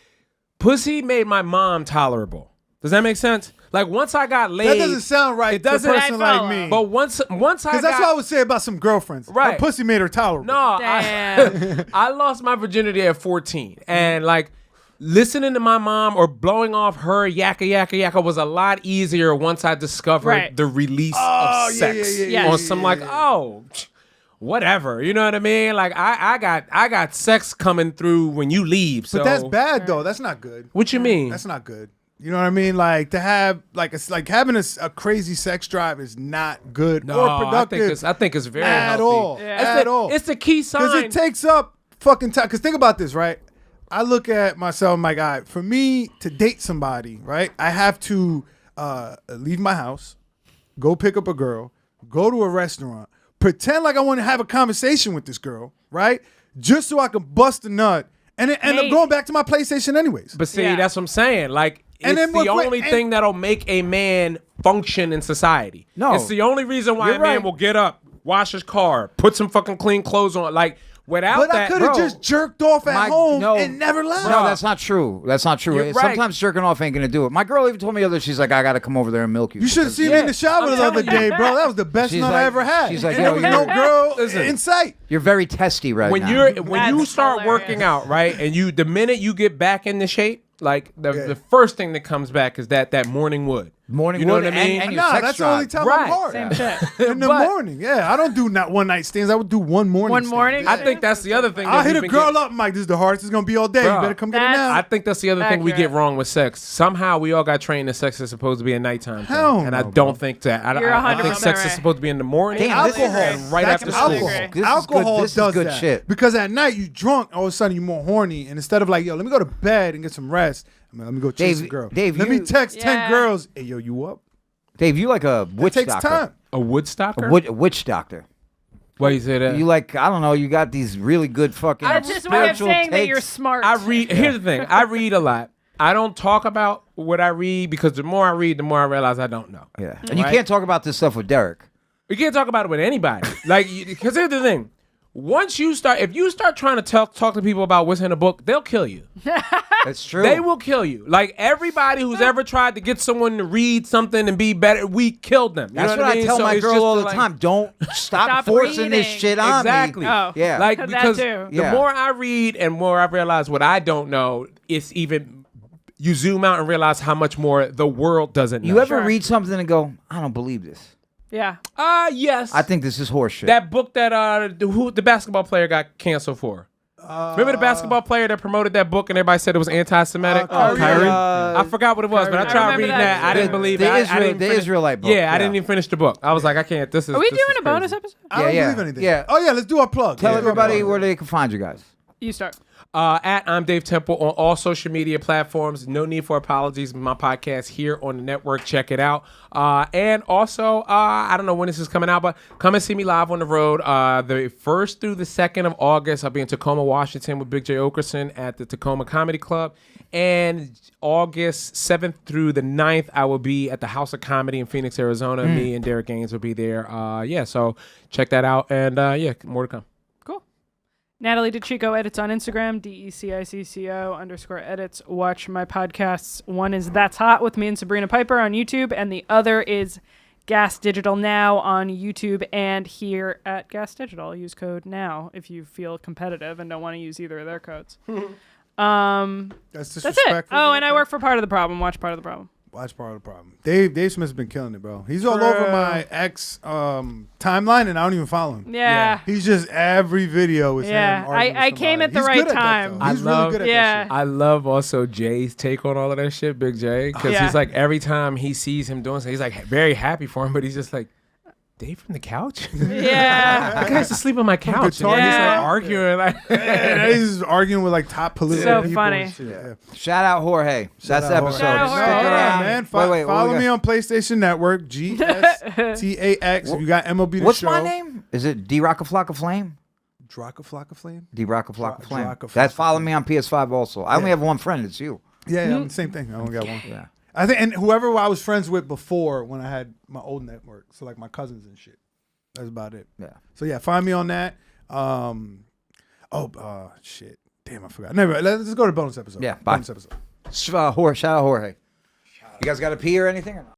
pussy made my mom tolerable. Does that make sense? Like once I got laid, That doesn't sound right. It doesn't. To a person like me. But once I Because that's got, what I would say about some girlfriends. Right. Her pussy made her tolerable. No, Damn. I lost my virginity at 14, and like listening to my mom or blowing off her yakka was a lot easier once I discovered Right. the release Oh, of yeah, sex yeah, yeah, on yeah, some like whatever, you know what I mean? Like I got sex coming through when you leave. So But that's bad though. That's not good. What you mean? That's not good. You know what I mean? Like to have like it's like having a crazy sex drive is not good no, or productive. I think it's very at healthy. all. Yeah. It's At the, all. It's the key sign. Because it takes up fucking time. Because think about this, right? I look at myself, I'm like, all right, for me to date somebody, right, I have to leave my house, go pick up a girl, go to a restaurant, pretend like I want to have a conversation with this girl, right, just so I can bust a nut, and then end up going back to my PlayStation anyways. But see, that's what I'm saying. Like, And it's then the only thing that'll make a man function in society. No. It's the only reason why You're a man right. will get up, wash his car, put some fucking clean clothes on. Like, without But that, I could have bro, just jerked off at home and never left. No, that's not true. That's not true. You're right. Sometimes jerking off ain't gonna do it. My girl even told me the other. She's like, I gotta come over there and milk you. You should have seen me in the shower the other day, bro. That was the best She's nut like- I ever had. she's like, and yo, there was no girl Listen. in sight. You're very testy right when now. you That's start hilarious. working out, right, and the minute you get back into shape, like the first thing that comes back is that morning wood. Morning you know wood what I mean? and your Nah, sex that's the only drive. time I'm Right. hard. Same shit. In the But- morning, yeah. I don't do not one night stands. I would do one morning. One stand. morning? I think that's the other thing. I'll that hit we've a been girl getting- up. I'm like, this is the hardest it's gonna be all day. Bro, You better come get it that's- now. I think that's the other thing we get Accurate. wrong with sex. Somehow we all got trained that sex is supposed to be a nighttime thing. Hell and I no, don't bro. think that. You're I think 100% sex is right. supposed to be in the morning. Damn, this is- and right That's after alcohol. school. Agree. This is Alcohol good. This is does good that. shit. Because at night you drunk, all of a sudden you're more horny, and instead of like, yo, let me go to bed and get some rest. I mean, let me go chase Dave- a girl. Dave, let me you- text 10 Yeah. girls. Hey, yo, you up? Dave, you like a It witch takes doctor. time. A Woodstocker? A witch doctor. Why you say that? You like, I don't know, you got these really good fucking That's just way of spiritual saying that you're takes. smart. I read. Here's the thing. I read a lot. I don't talk about what I read because the more I read, the more I realize I don't know. Yeah. And you Right? can't talk about this stuff with Derek. You can't talk about it with anybody. Like, because here's the thing. Once you start, if you start trying to talk to people about what's in a book, they'll kill you. That's true. They will kill you. Like, everybody who's ever tried to get someone to read something and be better, we killed them. You That's know what I I mean? tell So my it's girl just all the like- time. Don't stop Stop forcing this reading. shit on Exactly. me. Oh. Yeah. Like, That because too. the Yeah. more I read and more I realize what I don't know, it's even, you zoom out and realize how much more the world doesn't know. You ever Sure. read something and go, I don't believe this. Yeah. Yes. I think this is horseshit. that book that the basketball player got canceled for. Remember the basketball player that promoted that book and everybody said it was anti-Semitic? Kyrie. I forgot what it was, but I tried remember reading that. that. I didn't believe the it. I Israel- didn't the finish- Israelite book, Yeah, I yeah. didn't even finish the book. I was like, I can't. This is. Are we this doing is a bonus crazy. episode? I don't yeah. believe anything. Yeah. Oh, yeah, let's do our plug. Tell Let's do our everybody plug. where they can find you guys. You start. At I'm Dave Temple on all social media platforms. No need for apologies. My podcast here on the network. Check it out. And also, I don't know when this is coming out, but come and see me live on the road. The 1st through the 2nd of August, I'll be in Tacoma, Washington with Big J. Okerson at the Tacoma Comedy Club. And August 7th through the 9th, I will be at the House of Comedy in Phoenix, Arizona. Me and Derek Gaines will be there. So check that out. And more to come. Cool. Natalie Decicco edits on Instagram, DECICCO_edits. Watch my podcasts. One is That's Hot with me and Sabrina Piper on YouTube, and the other is Gas Digital Now on YouTube and here at Gas Digital. Use code NOW if you feel competitive and don't want to use either of their codes. That's That's it. disrespectful. Oh, and I work for Part of the Problem. Watch Part of the Problem. Watch part of the problem. Dave Smith's been killing it, bro. He's all over my ex timeline, and I don't even follow him. Yeah. He's just every video is Yeah. him arguing I with came somebody. at the He's right good at that, time. though. He's I really love- good at Yeah. that shit. I love also Jay's take on all of that shit, Big J, because Yeah. he's like every time he sees him doing something, he's like very happy for him, but he's just like, Dave from the couch? Yeah. I used to sleep on my couch. Guitar And he's Yeah. like arguing like And he's arguing with like top political So people funny. and shit. Yeah. Shout out Jorge. That's the out episode. Shout out Stick Jorge. No, around. man. Wait, what Follow we me got? on PlayStation Network, GSTAX. If you got MLB The What's Show. my name? Is it D Rock a Flock of Flame? Draka Flocka Flame? D Rock a Flock of Flame. Draka Flock That's of follow Flame. me on PS5 also. I only have one friend. It's you. Yeah, I'm the same thing. I only got one. Yeah. I think, and whoever I was friends with before when I had my old network, so like my cousins and shit. That's about it. Yeah. So yeah, find me on that. Shit. Damn, I forgot. Never. Let's go to bonus episode. Yeah, bye. Bonus episode. Shout out Jorge. You guys got to pee or anything or not?